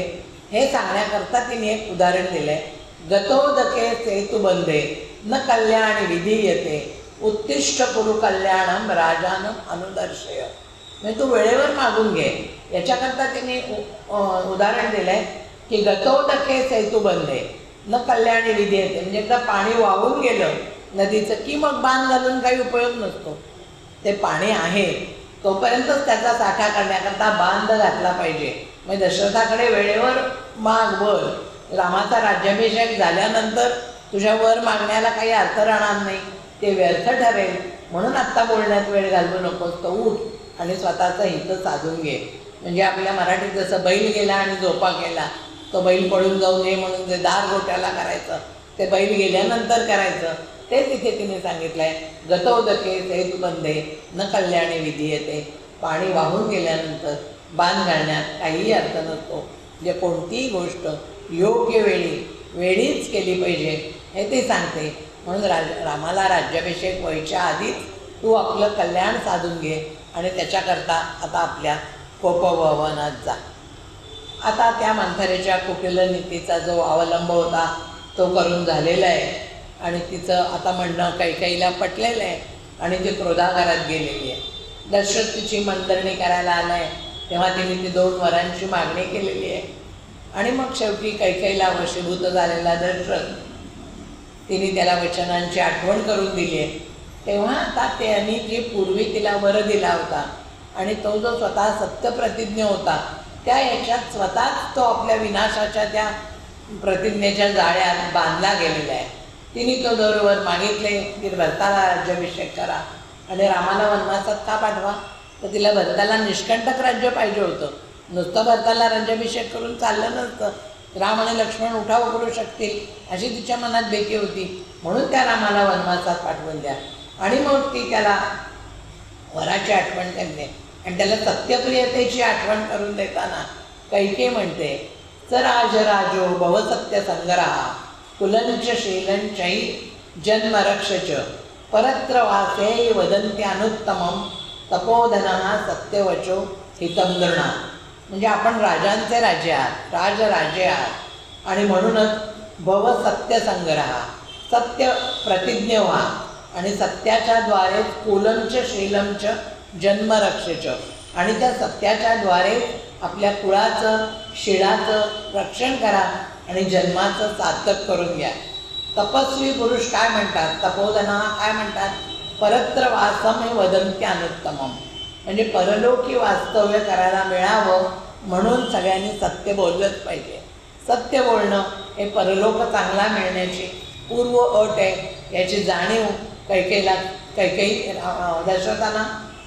हे सांगण्याकरता तिने एक उदाहरण दिलं आहे. गतोदके सेतुबंधे न कल्याण विधीयते उत्तिष्ठ कुरु कल्याणम राजानम अनुदर्शय. म्हणजे तू वेळेवर मागून घे. याच्याकरता तिने उदाहरण दिलं आहे की गतोदके सेतुबंधे न कल्याण विधीयते, म्हणजे एकदा पाणी वाहून गेलं नदीचं, की मग बांध घालून काही उपयोग नसतो. ते पाणी आहे तोपर्यंतच त्याचा साठा करण्याकरता बांध घातला पाहिजे. म्हणजे दशरथाकडे वेळेवर माग वर. रामाचा राज्याभिषेक झाल्यानंतर तुझ्या वर मागण्याला काही अर्थ राहणार नाही, ते व्यर्थ ठरेल. म्हणून आत्ता बोलण्यात वेळ घालवू नकोस, तो उठ आणि स्वतःचं हित साधून घे. म्हणजे आपल्या मराठीत जसं बैल गेला आणि झोपा केला, तो बैल पळून जाऊ नये म्हणून जे दार गोट्याला करायचं ते बैल गेल्यानंतर करायचं, ते तिथे तिने सांगितलं आहे. गतोदके सेतुबंधे न कल्याणी विधीयते. पाणी वाहून गेल्यानंतर बांध घालण्यात काहीही अर्थ नसतो. म्हणजे कोणतीही गोष्ट योग्य वेळीच केली पाहिजे हे ते सांगते. म्हणून रामाला राज्याभिषेक व्हायच्या आधीच तू आपलं कल्याण साधून घे आणि त्याच्याकरता आता आपल्या कोपभवनात जा. आता त्या मंथरेच्या कुटिल नीतीचा जो अवलंब होता तो करून झालेला आहे आणि तिचं आता म्हणणं कैकेयीला पटलेलं आहे आणि ती क्रोधागारात गेलेली आहे. दशरथ तिची मंदरणी करायला आला आहे तेव्हा तिने ती 2 वरांची मागणी केलेली आहे. आणि मग शेवटी कैकेयीला वशीभूत झालेला दशरथ तिने त्याला वचनांची आठवण करून दिली आहे. तेव्हा आता त्यांनी जी पूर्वी तिला वर दिला होता आणि तो जो स्वतः सत्यप्रतिज्ञ होता त्या याच्यात स्वतःच तो आपल्या विनाशाच्या त्या प्रतिज्ञेच्या जाळ्यात बांधला गेलेला आहे. तिने तो दरवर मागितले की भरताला राज्याभिषेक करा आणि रामाला वनवासात का पाठवा. तर तिला भरताला निष्कंटक राज्य पाहिजे होतं. नुसतं भरताला राज्याभिषेक करून चाललं नसतं. राम आणि लक्ष्मण उठाव करू शकतील अशी तिच्या मनात भीती होती. म्हणून त्या रामाला वनवासात पाठवून द्या. आणि मग ती त्याला वराची आठवण करते आणि त्याला सत्यप्रियतेची आठवण करून देताना कैकेयी म्हणते, सराज राजो भवसत्य संग्रहा कुलंच शीलंचै जन्मरक्षच परत्र वासे वदन्त्यानुत्तमं तपोधनः सत्यवचो हितं नृणा. म्हणजे आपण राजांचे राजे आहात, राजराजे आहात आणि म्हणूनच भवसत्य संग्रहा, सत्य प्रतिज्ञ व्हा आणि सत्याच्या द्वारे कुलंच शीलंच जन्मरक्षच आणि त्या सत्याच्या द्वारे आपल्या कुळाचं शिळाचं रक्षण करा आणि जन्माचं सार्थक करून घ्या. तपस्वी पुरुष काय म्हणतात, तपोधना काय म्हणतात, परत्र वासम हे वदन्त्यानुत्तमम. म्हणजे परलोकी वास्तव्य करायला मिळावं म्हणून सगळ्यांनी सत्य बोललंच पाहिजे. सत्य बोलणं हे परलोक चांगला मिळण्याची पूर्व अट आहे. याची जाणीव कैकेयी दशरथांना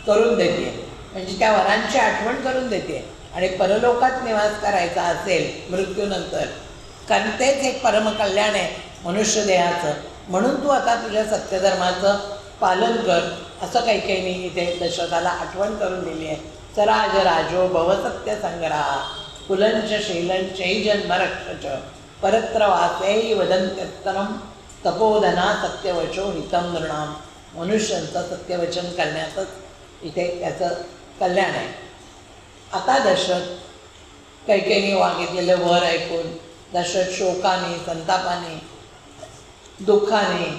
करून देते. म्हणजे त्या वरांची आठवण करून देते आणि परलोकात निवास करायचा असेल मृत्यूनंतर, कारण तेच एक परमकल्याण आहे मनुष्य देहाचं. म्हणून तू आता तुझ्या सत्यधर्माचं पालन कर असं कैकेयीने इथे दशरथाला आठवण करून दिली आहे. सराज राजो भवसत्य संग्रहा कुलंच शीलंचै जन्मरक्षच परत्र वासै वदन्त्युत्तमं तपोधना सत्यवचो हितं नृणाम. मनुष्यांचं सत्यवचन करण्यातच इथे त्याचं कल्याण आहे. आता दशरथ कैकेयीने मागितलेलं वर ऐकून दशरथ शोकाने संतापाने दुःखाने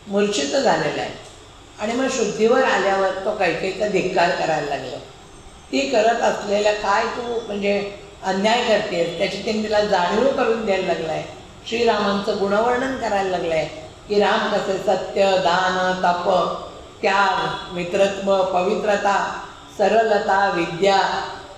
मूर्छित झालेला आहे आणि मग शुद्धीवर आल्यावर तो कैकेयीचा धिक्कार करायला लागला. ती करत असलेल्या काय तू म्हणजे अन्याय करतेस त्याची त्यांनी तिला जाणीव करून द्यायला लागला आहे. श्रीरामांचं गुणवर्णन करायला लागलं आहे की राम कसे सत्य दान तप त्याग मित्रत्व पवित्रता सरलता विद्या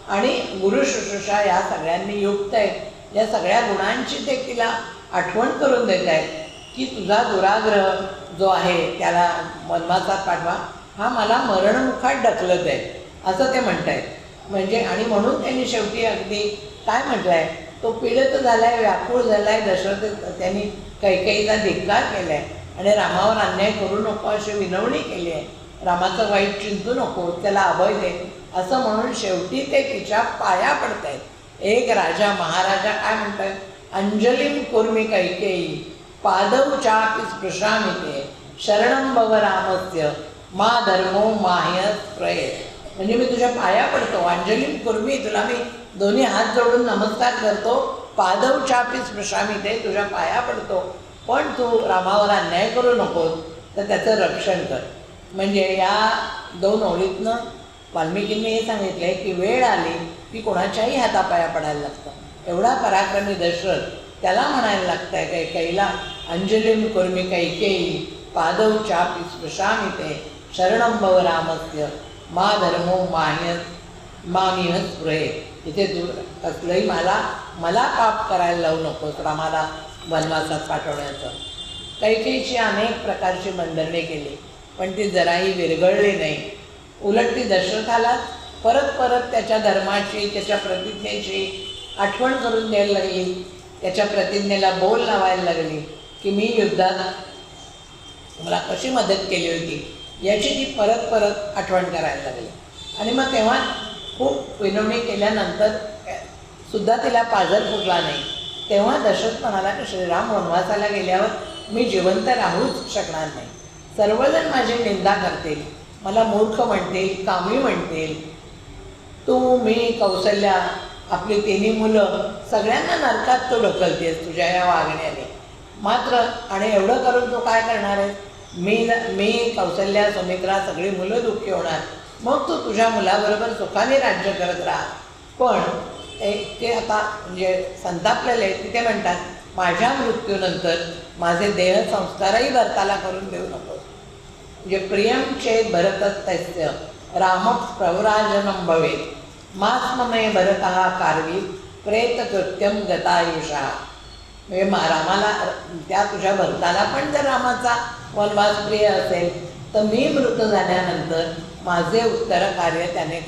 आणि गुरुशुश्रूषा या सगळ्यांनी युक्त आहेत. या सगळ्या गुणांची ते तिला आठवण करून देत आहेत की तुझा दुराग्रह जो आहे त्याला वनवासात पाठवा, हा मला मरणमुखात ढकलत आहे असं ते म्हणत आहेत. म्हणजे आणि म्हणून त्यांनी शेवटी अगदी काय म्हटलं आहे, तो पीडित झाला आहे, व्याकुळ झाला आहे. दशरथ त्यांनी कैकेयीचा धिक्कार केला आहे आणि रामावर अन्याय करू नको अशी विनवणी केली आहे. रामाचं वाईट चिंतू नको, त्याला अभय दे असं म्हणून शेवटी ते तिच्या पाया पडत आहेत. एक राजा महाराजा काय म्हणतात, अंजलीम कुर्मी कैकेयी पादौ चापि स्पृशामि ते शरणं भव रामस्य मा धर्मो माह्यस्प्रये. म्हणजे मी तुझ्या पाया पडतो, अंजलीम कुर्मी, तुला मी दोन्ही हात जोडून नमस्कार करतो. पादौ चापि स्पृशामि ते, तुझ्या पाया पडतो, पण तू रामावर अन्याय करू नकोस, तर त्याचं रक्षण कर. म्हणजे या 2 ओळीतनं वाल्मिकींनी हे सांगितलं की वेळ आली की कोणाच्याही हातापाया पडायला लागतं. एवढा पराक्रमी दशरथ त्याला म्हणायला लागतं आहे कैकेयीला अंजलीम कुर्मी कैकेयी पादौ चापि स्पृशामि ते शरणं भव रामस्य मा धर्मो मामिह स्पृहे। इथे तू कसलंही मला पाप करायला लावू नकोस रामाला वनवासात पाठवण्याचं। कैकेयीची अनेक प्रकारची मंडळी केली पण ती जराही विरघळली नाही। उलट ती दशरथाला परत परत त्याच्या धर्माची त्याच्या प्रतिज्ञेची आठवण करून द्यायला लागली, त्याच्या प्रतिज्ञेला बोल लावायला लागली की मी युद्धात मला कशी मदत केली होती याची ती परत परत आठवण करायला लागली। आणि मग तेव्हा खूप विनवणी केल्यानंतर सुद्धा तिला पाझर फुटला नाही। तेव्हा दशरथ म्हणाला की श्रीराम वनवासाला गेल्यावर मी जिवंत राहूच शकणार नाही, सर्वजण माझी निंदा करतील, मला मूर्ख म्हणतील, कामी म्हणतील, तू मी कौशल्या आपली तिन्ही मुलं सगळ्यांना नरकात तू ढकलतेस तुझ्या या वागण्याने मात्र। आणि एवढं करून तू काय करणार आहे? मी कौशल्या सुमित्रा सगळी मुलं दुःखी होणार, मग तू तुझ्या मुलाबरोबर सुखाने राज्य करत राहा। पण ते आता म्हणजे संतापलेले तिथे म्हणतात माझ्या मृत्यूनंतर माझे देह संस्कारही भरताला करून देऊ नकोस। म्हणजे प्रियम चेत भरतस्तस्य राम प्रवराजनम भवेत मास्ममे भरतः कारवी प्रेतकृत्यम गतायुषा। म्हणजे रामाला त्या तुझ्या भरताला पण जर रामाचा वनवास प्रिय असेल तर मी मृत झाल्यानंतर माझे उत्तर कार्य त्याने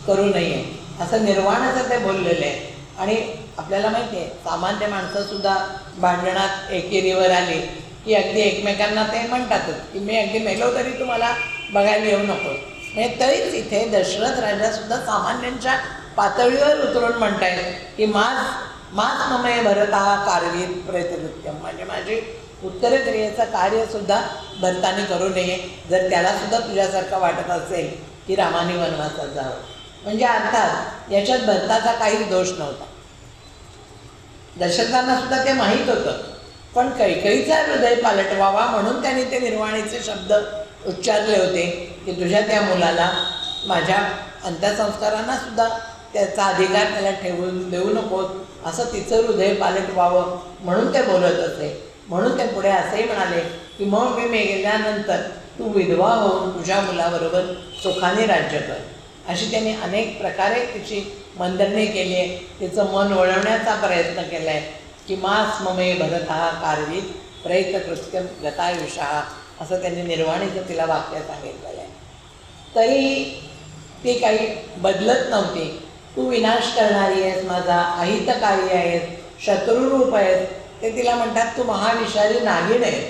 करू नये असं निर्वाणाचं ते बोललेलं आहे। आणि आपल्याला माहिती आहे सामान्य माणसंसुद्धा भांडणात एकेरीवर आली की अगदी एकमेकांना ते म्हणतातच की मी अगदी मेलो तरी तुम्हाला बघायला येऊ नको। म्हणजे तरीच इथे दशरथ राजासुद्धा सामान्यांच्या पातळीवर उतरून म्हणतायत की मास ममय भरतः कारवीत प्रेतकृत्यम, म्हणजे माझी उत्तरक्रियेचं कार्यसुद्धा भरताने करू नये जर त्यालासुद्धा तुझ्यासारखं वाटत असेल की रामाने वनवासात जावं। म्हणजे अर्थात याच्यात भरताचा काही दोष नव्हता, दशरथांना सुद्धा ते माहीत होतं, पण कैकेयीचा हृदय पालटवावा म्हणून त्यांनी ते निर्वाणीचे शब्द उच्चारले होते की तुझ्या त्या मुलाला माझ्या अंत्यसंस्कारांना सुद्धा त्याचा अधिकार त्याला ठेवून देऊ नकोस असं तिचं हृदय पालटवावं म्हणून ते बोलत असे। म्हणून ते पुढे असंही म्हणाले की मग मी गेल्यानंतर तू विधवा होऊन तुझ्या मुलाबरोबर सुखाने राज्य कर। अशी त्यांनी अनेक प्रकारे तिची मंदरणी केली आहे, तिचं मन वळवण्याचा प्रयत्न केला आहे की मास ममे भरतः कारवीत प्रेतकृत्यम गतायुषा असं त्यांनी निर्वाणीचं तिला वाक्य सांगितलेलं आहे। तरी ती काही बदलत नव्हती। तू विनाश करणारी आहेस, माझा अहितकारी आहेस, शत्रुरूप आहेस, ते तिला म्हणतात तू महाविषारी नागिन आहेस।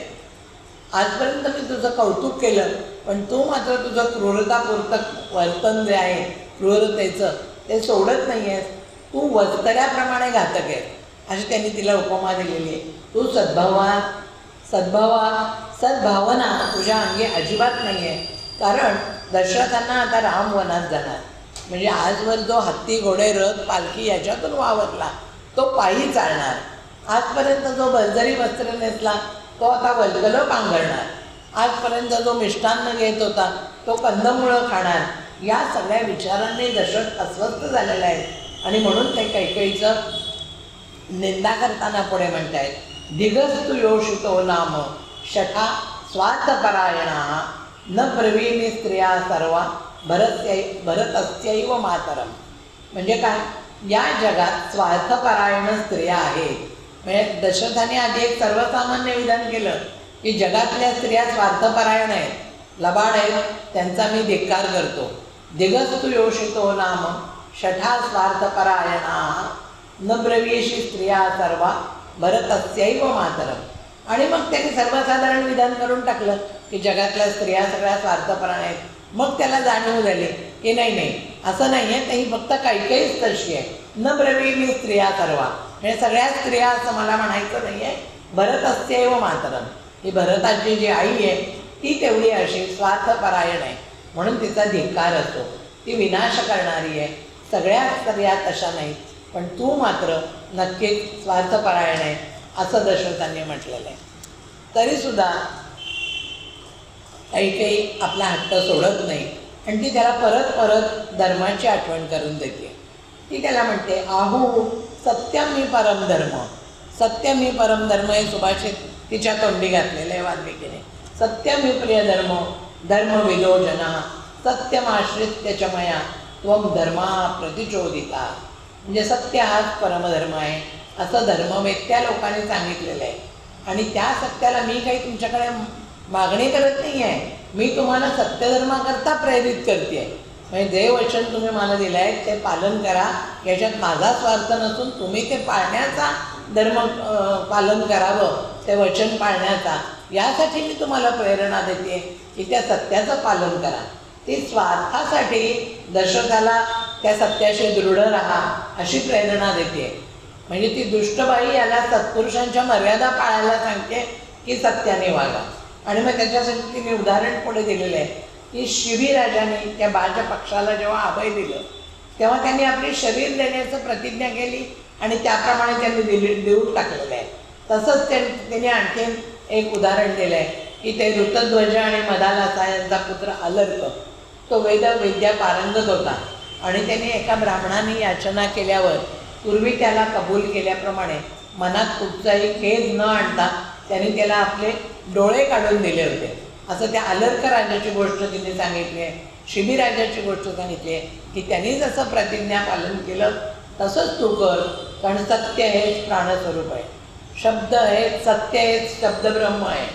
आजपर्यंत मी तुझं कौतुक केलं पण तू मात्र तुझं क्रूरतापूर्तक वर्तन जे आहे क्रूरतेचं ते सोडत नाही आहेस, तू वस्तऱ्याप्रमाणे घातक आहेस अशी त्यांनी तिला उपमा दिलेली आहे। तू सद्भावना तुझ्या अंगी अजिबात नाही आहे, कारण दशरथांना आता राम वनात जाणार, म्हणजे आजवर जो हत्ती घोडे रथ पालखी याच्यातून वावरला तो पायी चालणार, आजपर्यंत जो बर्जरी वस्त्र नेसला तो आता वल्गलं पांघरणार, आजपर्यंत जो मिष्टान्न घेत होता तो कंदमुळं खाणार। या सगळ्या विचारांनी दशरथ अस्वस्थ झालेला आहे आणि म्हणून ते कैकेयीचं निंदा करताना पुढे म्हणतायत दिगस्तु योषितो नाम शठा स्वार्थपरायणा न ब्रवीमी स्त्रिया सर्वा भरतस्यैव मातरम। म्हणजे काय, या जगात स्वार्थपरायण स्त्रिया आहेत। म्हणजे दशरथाने आधी एक सर्वसामान्य विधान केलं की जगातल्या स्त्रिया स्वार्थपरायण आहेत, लबाड आहेत, त्यांचा मी धिक्कार करतो। दिगस्तु योषितो नाम शठा स्वार्थपरायणा न ब्रवीषी स्त्रिया सर्वा भरतस्यैव मातरम। आणि मग त्यांनी सर्वसाधारण विधान करून टाकलं की जगातल्या स्त्रिया सगळ्या स्वार्थपरायण आहेत। मग त्याला जाणीव झाली की नाही असं नाही आहे, ही फक्त कैकेयीच तशी आहे। न ब्रवीमी स्त्रिया सर्वा, म्हणजे सगळ्या स्त्रिया असं मला म्हणायचं नाही आहे, भरतस्यैव मातरम, ही भरताची जी आई आहे ती तेवढी अशी स्वार्थपरायण आहे म्हणून तिचा धिक्कार असतो, ती विनाश करणारी आहे। सगळ्या स्त्रिया तशा नाहीत पण तू मात्र नक्कीच स्वार्थपरायण आहे असं दशरथांनी म्हटलेलं आहे। तरीसुद्धा कैकेयी आपला हट्ट सोडत नाही आणि ती त्याला परत परत धर्माची आठवण करून देते। ती त्याला म्हणते आहू सत्यम ही परमधर्म, सत्यम ही परमधर्म हे सुभाषित तिच्या तोंडी घातलेलं आहे वाल्मिकीने। सत्यम हि प्रिय धर्म धर्मविदो जना सत्यमाश्रित्य च मया त्वं धर्मा प्रतिचोदिता. म्हणजे सत्य हाच परमधर्म आहे असं धर्मवेत्या लोकांनी सांगितलेलं आहे. आणि त्या सत्याला मी काही तुमच्याकडे मागणी करत नाही आहे, मी तुम्हाला सत्यधर्माकरता प्रेरित करते आहे. म्हणजे जे वचन तुम्ही मला दिलं आहे ते पालन करा, याच्यात माझा स्वार्थ नसून तुम्ही ते पाळण्याचा धर्म पालन करावं, ते वचन पाळण्याचा, यासाठी मी तुम्हाला प्रेरणा देते की त्या सत्याचं पालन करा. ती स्वार्थासाठी दशरथाला त्या सत्याशी दृढ राहा अशी प्रेरणा देते. म्हणजे ती दुष्टबाई याला सत्पुरुषांच्या मर्यादा पाळायला सांगते की सत्याने वागा. आणि मग त्याच्यासाठी तिने उदाहरण पुढे दिलेलं आहे की शिबीराजाने त्या बाळच्या पक्षाला जेव्हा अभय दिलं तेव्हा त्यांनी आपली शरीर देण्याचं प्रतिज्ञा केली आणि त्याप्रमाणे त्यांनी देऊन टाकलेलं आहे. तसंच त्यांनी आणखीन एक उदाहरण दिलं आहे की ते ऋतध्वज आणि मदालसा यांचा पुत्र अलर्क, तो विद्या पारंगत होता आणि त्याने एका ब्राह्मणाने याचना केल्यावर पूर्वी त्याला कबूल केल्याप्रमाणे मनात कुठचाही खेद न आणता त्यांनी त्याला आपले डोळे काढून दिले होते. असं त्या अलर्क राजाची गोष्ट तिने सांगितली आहे. शिबीराजाची गोष्ट सांगितली आहे की त्यांनी जसं प्रतिज्ञा पालन केलं तसंच तू कर, कारण सत्य हेच प्राणस्वरूप आहे, शब्द हेच सत्य हेच शब्दब्रह्म आहे,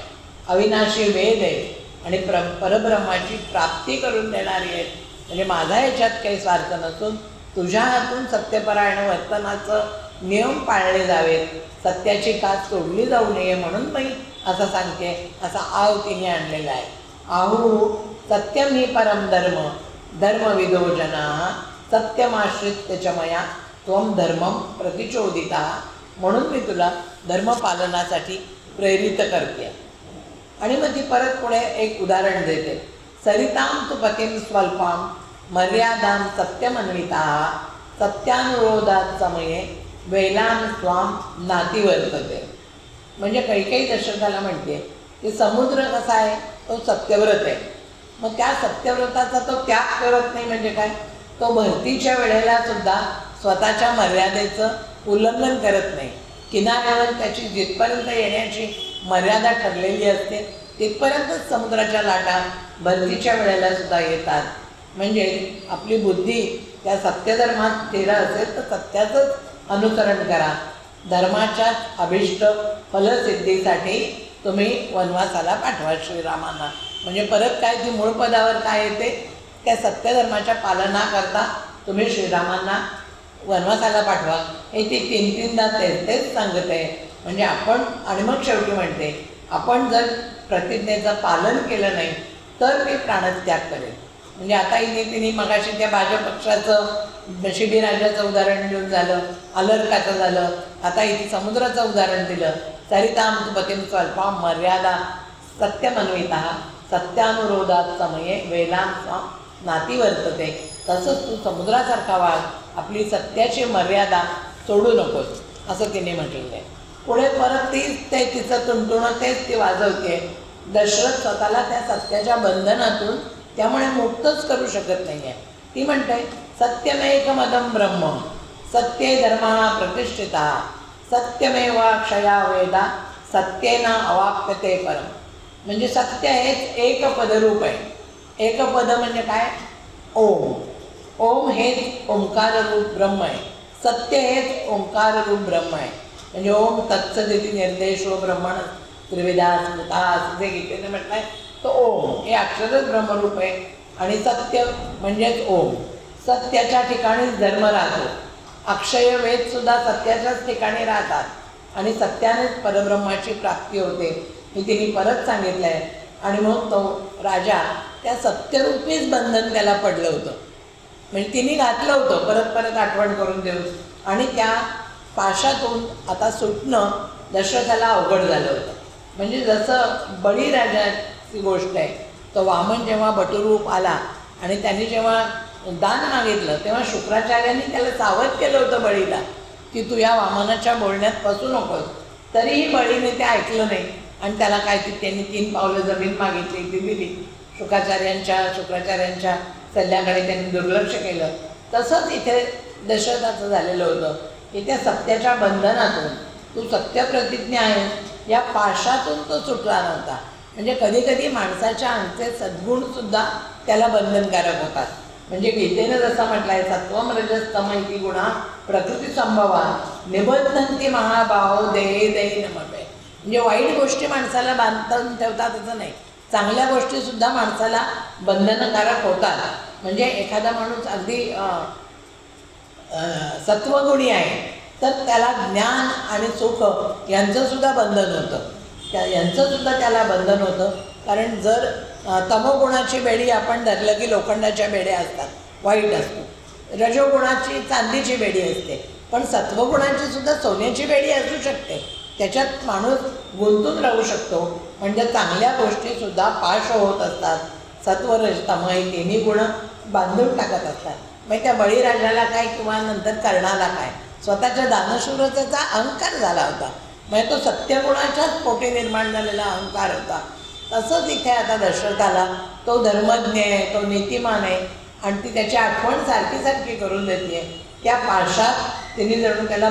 अविनाशी वेद आहे आणि परब्रह्माची प्राप्ती करून देणारी आहेत. म्हणजे माझा याच्यात काही स्वार्थ नसून तुझ्या हातून सत्यपरायण वर्तनाचं नियम पाळले जावेत, सत्याची कास सोडली जाऊ नये म्हणून मी असं सांगते, असा आव तिने आणलेला आहे. आहू सत्यम हि परम धर्म धर्मविदो जना सत्यमाश्रित्य च मया त्वं धर्मम प्रतिचोदिता. म्हणून मी तुला धर्मपालनासाठी प्रेरित करते. आणि मग ती परत पुढे एक उदाहरण देते. सरिताम तु पतिं स्वल्पाम मर्यादां सत्यमन्विता सत्यानुरोधात समये वेलान स्वाम नाती वर्तते. म्हणजे काही दशरथाला म्हणते की समुद्र कसा आहे तो सत्यव्रत आहे, मग त्या सत्यव्रताचा तो त्याग करत नाही. म्हणजे काय, तो भरतीच्या वेळेला सुद्धा स्वतःच्या मर्यादेचं उल्लंघन करत नाही. किनाऱ्यावर त्याची जिथपर्यंत येण्याची मर्यादा ठरलेली असते तिथपर्यंतच समुद्राच्या लाटा भरतीच्या वेळेला सुद्धा येतात. म्हणजे आपली बुद्धी त्या सत्यधर्मात स्थिर असेल तर सत्याचंच अनुसरण करा. धर्माच्या अभिष्ट फलसिद्धीसाठी तुम्ही वनवासाला पाठवा श्रीरामांना. म्हणजे परत काय ती मूळ पदावर काय येते, त्या सत्यधर्माच्या पालनाकरता तुम्ही श्रीरामांना वनवासाला पाठवा. हे ती तीनदा तेच सांगत आहे. म्हणजे आपण, आणि मग शेवटी म्हणते आपण जर प्रतिज्ञेचं पालन केलं नाही तर मी प्राणत्याग करेन. म्हणजे आता तिने मगाशी त्या भाजप पक्षाचं शिबीराजाचं उदाहरण देऊन झालं, अलर्काचं झालं, आता इथे समुद्राचं उदाहरण दिलं. सरिताम तु पतिं स्वल्पाम मर्यादा सत्यमन्विता सत्यानुरोधात समये वेलां स्वाम नाती वर्तते. तसंच तू समुद्रासारखा वाघ, आपली सत्याची मर्यादा सोडू नकोस असं तिने म्हटलेलं आहे. पुढे परत ते तिचं तुणतुणं तेच ती वाजवते. दशरथ स्वतःला त्या सत्याच्या बंधनातून त्यामुळे मुक्तच करू शकत नाही आहे. ती म्हणते सत्यमेकमदं ब्रह्म सत्ये धर्मः प्रतिष्ठिता सत्यमेवाक्षया वेदा सत्येन अवाप्यते परम. म्हणजे सत्य हेच एकपदरूप आहे. एकपद म्हणजे काय, ओम. ओम हेच ओंकाररूप ब्रह्म आहे. सत्य हेच ओंकाररूप ब्रह्म आहे. म्हणजे ओम तत्सदिती निर्देशो ब्रह्मण त्रिविधा स्मृता असं जे गीतेने म्हटलं आहे तो ओम हे अक्षरच ब्रह्मरूप आहे. आणि सत्य म्हणजेच ओम. सत्याच्या ठिकाणीच धर्म राहतो. अक्षय वेदसुद्धा सत्याच्याच ठिकाणी राहतात आणि सत्यानेच परब्रह्माची प्राप्ती होते हे तिने परत सांगितलं आहे. आणि मग तो राजा त्या सत्यरूपीच बंधन त्याला पडलं होतं. म्हणजे तिने घातलं होतं परत परत आठवण करून देऊन, आणि त्या पाशातून आता सुटणं दशरथाला अवघड झालं होतं. म्हणजे जसं बळीराजाची गोष्ट आहे, तो वामन जेव्हा बटुरूप आला आणि त्यांनी जेव्हा दान मागितलं तेव्हा शुक्राचार्यांनी त्याला सावध केलं होतं बळीला की तू या वामनाच्या बोलण्यात फसू नकोस. तरीही बळीने ते ऐकलं नाही आणि त्याला काय त्यांनी 3 पावलं जमीन मागितली, ती दिली. शुक्राचार्यांच्या सल्ल्याकडे त्यांनी दुर्लक्ष केलं. तसंच इथे दशरथाचं झालेलं होतं की त्या सत्याच्या बंधनातून, तू सत्यप्रतिज्ञा आहे या पाशातून तो सुटला नव्हता. म्हणजे कधी कधी माणसाच्या अंगचे सद्गुणसुद्धा त्याला बंधनकारक होतात. म्हणजे गीतेनं जसं म्हटलं आहे, सत्वम रजस तम इति गुणा प्रकृती संभवा निबद्धन्ति महाभाव देहे देही नमवे. म्हणजे वाईट गोष्टी माणसाला बांधून ठेवतात असं नाही, चांगल्या गोष्टीसुद्धा माणसाला बंधनकारक होतात. म्हणजे एखादा माणूस अगदी सत्वगुणी आहे तर त्याला ज्ञान आणि सुख यांचंसुद्धा बंधन होतं, यांचंसुद्धा त्याला बंधन होतं. कारण जर तमोगुणाची बेडी आपण धरलं की लोखंडाच्या बेड्या असतात, वाईट असतो. रजोगुणाची चांदीची बेडी असते, पण सत्वगुणाची सुद्धा सोन्याची बेडी असू शकते. त्याच्यात माणूस गुंतून राहू शकतो. म्हणजे चांगल्या गोष्टीसुद्धा पाश होत असतात. सत्व रज तम हे तिन्ही गुण बांधून टाकत असतात. मग त्या बळीराजाला काय किंवा नंतर कर्णाला काय, स्वतःच्या दानशूरतेचा अहंकार झाला होता. म्हणजे तो सत्यगुणाच्याच पोटी निर्माण झालेला अहंकार होता. तसंच इथे आता दशरथाला तो धर्मज्ञ आहे, तो नीतिमान आहे आणि ती त्याची आठवण सारखी सारखी करून देते. त्या पाशात तिने जणू त्याला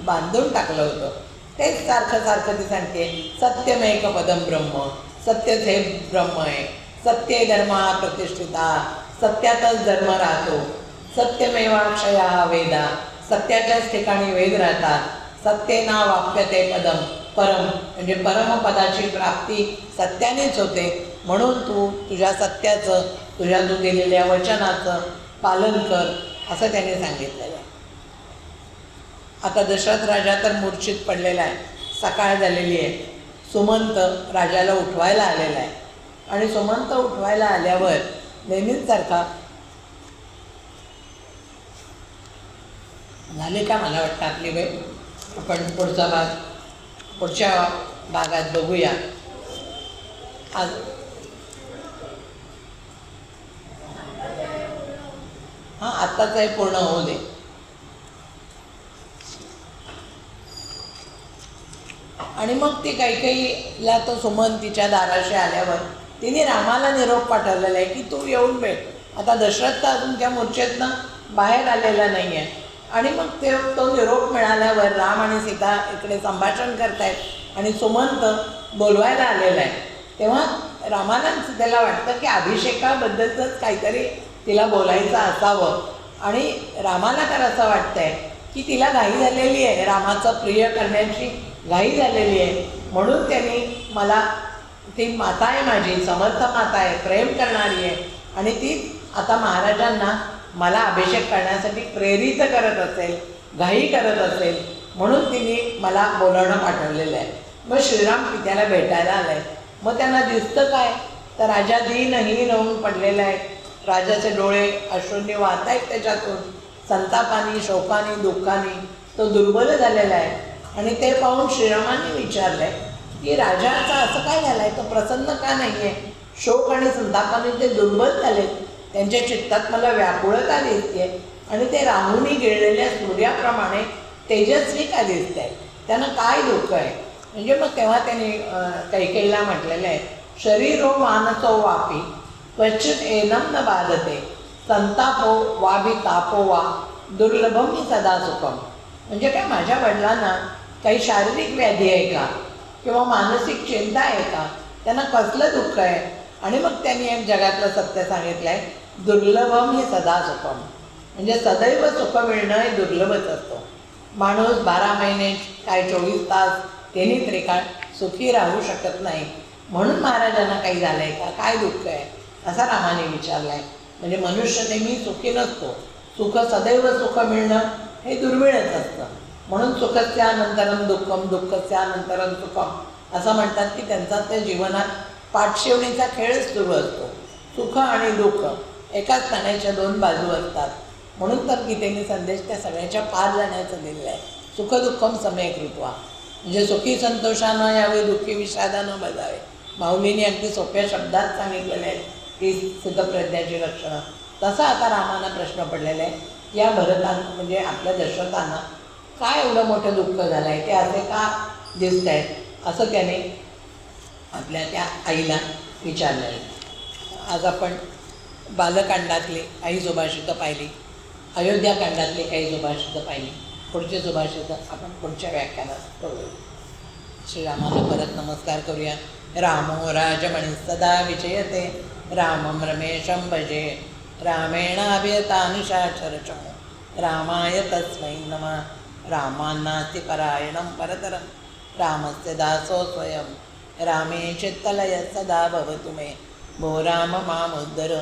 बांधून टाकलं होतं. तेच सारखं सारखं ती सांगते, सत्यमेक पदम ब्रह्म, सत्यच हे ब्रह्म आहे. सत्य धर्मा प्रतिष्ठिता, सत्यातच धर्म राहतो. सत्यमेवाक्षया वेदा, सत्याच्याच ठिकाणी वेद राहतात. सत्येना वाप्यते पदम परम, म्हणजे परमपदाची प्राप्ती सत्यानेच होते. म्हणून तू तुझ्या सत्याचं, तुझ्या तू दिलेल्या वचनाचं पालन कर असं त्याने सांगितलेलं आहे. आता दशरथ राजा तर मूर्छित पडलेला आहे, सकाळ झालेली आहे. सुमंत राजाला उठवायला आलेला आहे आणि सुमंत उठवायला आल्यावर नेहमीच सारखा झाले का, मला वाटतं आपली वेळ. आपण पुढच्या भागात बघूया. आज आत्ताच हे पूर्ण होऊ दे. आणि मग ती कैकेयीला तो सुमंत तिच्या दाराशी आल्यावर तिने रामाला निरोप पाठवलेला आहे की तू येऊन भेट. आता दशरथ तर अजून त्या मूर्छेतनं बाहेर आलेला नाही आहे. आणि मग तो निरोप मिळाल्यावर राम आणि सीता इकडे संभाषण करतायत आणि सुमंत बोलवायला आलेला आहे. तेव्हा रामाला सीतेला वाटतं की अभिषेकाबद्दलचंच काहीतरी तिला बोलायचं असावं. आणि रामाला तर असं वाटतंय की तिला घाई झालेली आहे, रामाचं प्रिय करण्याची घाई झालेली आहे. म्हणून त्यांनी मला, ती माता आहे माझी, समर्थ माता आहे, प्रेम करणारी आहे आणि ती आता महाराजांना मला अभिषेक करण्यासाठी प्रेरित करत असेल, घाई करत असेल, म्हणून तिने मला बोलावणं पाठवलेलं आहे. मग श्रीराम पित्याला भेटायला आलं आहे. मग त्यांना दिसतं काय, तर राजा दीनहीन होऊन पडलेला आहे. राजाचे डोळे अश्रूंनी वाहत आहेत त्याच्यातून, संतापानी, शोकानी, दुःखानी तो दुर्बल झालेला आहे. आणि ते पाहून श्रीरामांनी विचारलं आहे की राजाचा असं काय झालं आहे, तो प्रसन्न का नाही आहे. शोक आणि संतापाने ते दुर्बल झालेत, त्यांच्या चित्तात मला व्याकुळता दिसते आणि ते राहूनी गिळलेल्या सूर्याप्रमाणे तेजस्वी का दिसत आहे, त्यांना काय दुःख आहे. म्हणजे मग तेव्हा त्यांनी कैकेयीला म्हटलेलं आहे, शरीरो मानसो वापी क्वचित एनम न बाधते, संतापो वाभि तापो वा दुर्लभम ही सदा सुखम. म्हणजे काय माझ्या वडिलांना काही शारीरिक व्याधी आहे का किंवा मानसिक चिंता आहे का, त्यांना कसलं दुःख आहे. आणि मग त्यांनी एक जगातलं सत्य सांगितलं आहे, दुर्लभम ही सदा सुखम. म्हणजे सदैव सुख मिळणं हे दुर्लभच असतं. माणूस 12 महिने काय 24 तास त्यांनी त्रिकाळ सुखी राहू शकत नाही. म्हणून महाराजांना काही झालं आहे का, काय दुःख आहे असा रामाने विचारला आहे. म्हणजे मनुष्य नेहमी सुखी नसतो, सुख सदैव सुख मिळणं हे दुर्मिळच असतं. म्हणून सुखस्यानंतरम दुःखम दुःखस्यानंतरम सुखम असं म्हणतात की त्यांचा त्या जीवनात पाठशिवणीचा खेळच सुरू असतो. सुख आणि दुःख एकाच नाण्याच्या 2 बाजू असतात. म्हणून तर गीतेने संदेश त्या सगळ्याच्या पार जाण्याचं दिलेलं आहे. सुख दुःखम सम्यक कृत्वा, म्हणजे सुखी संतोषानं यावे, दुःखी विषादानं बजावे. माऊलीने अगदी सोप्या शब्दात सांगितलेलं आहे की सिद्धप्रज्ञाची लक्षणं. तसं आता रामाना प्रश्न पडलेला आहे, या भरतानं म्हणजे आपल्या दशरथांना काय एवढं मोठं दुःख झालं आहे, ते असे का दिसत आहेत असं त्याने आपल्या त्या आईला विचारलेलं आहे. आज आपण बालकांडातली काही सुभाषितं पाहिली, अयोध्याकांडातली काही सुभाषितं पाहिली. पुढची सुभाषितं आपण पुढच्या व्याख्यानात करूया. श्रीरामाला परत नमस्कार करूया. रामो राजमणिः सदा विजयते रामं रमेशं भजे रामेणाभियतानुशाचरचमो रामाय तस्मै नमः रामान्नास्ति परायणं परतरं रामस्य दासो स्वयं रामे चित्तलय सदा भवतु मे भो राम मामुद्धर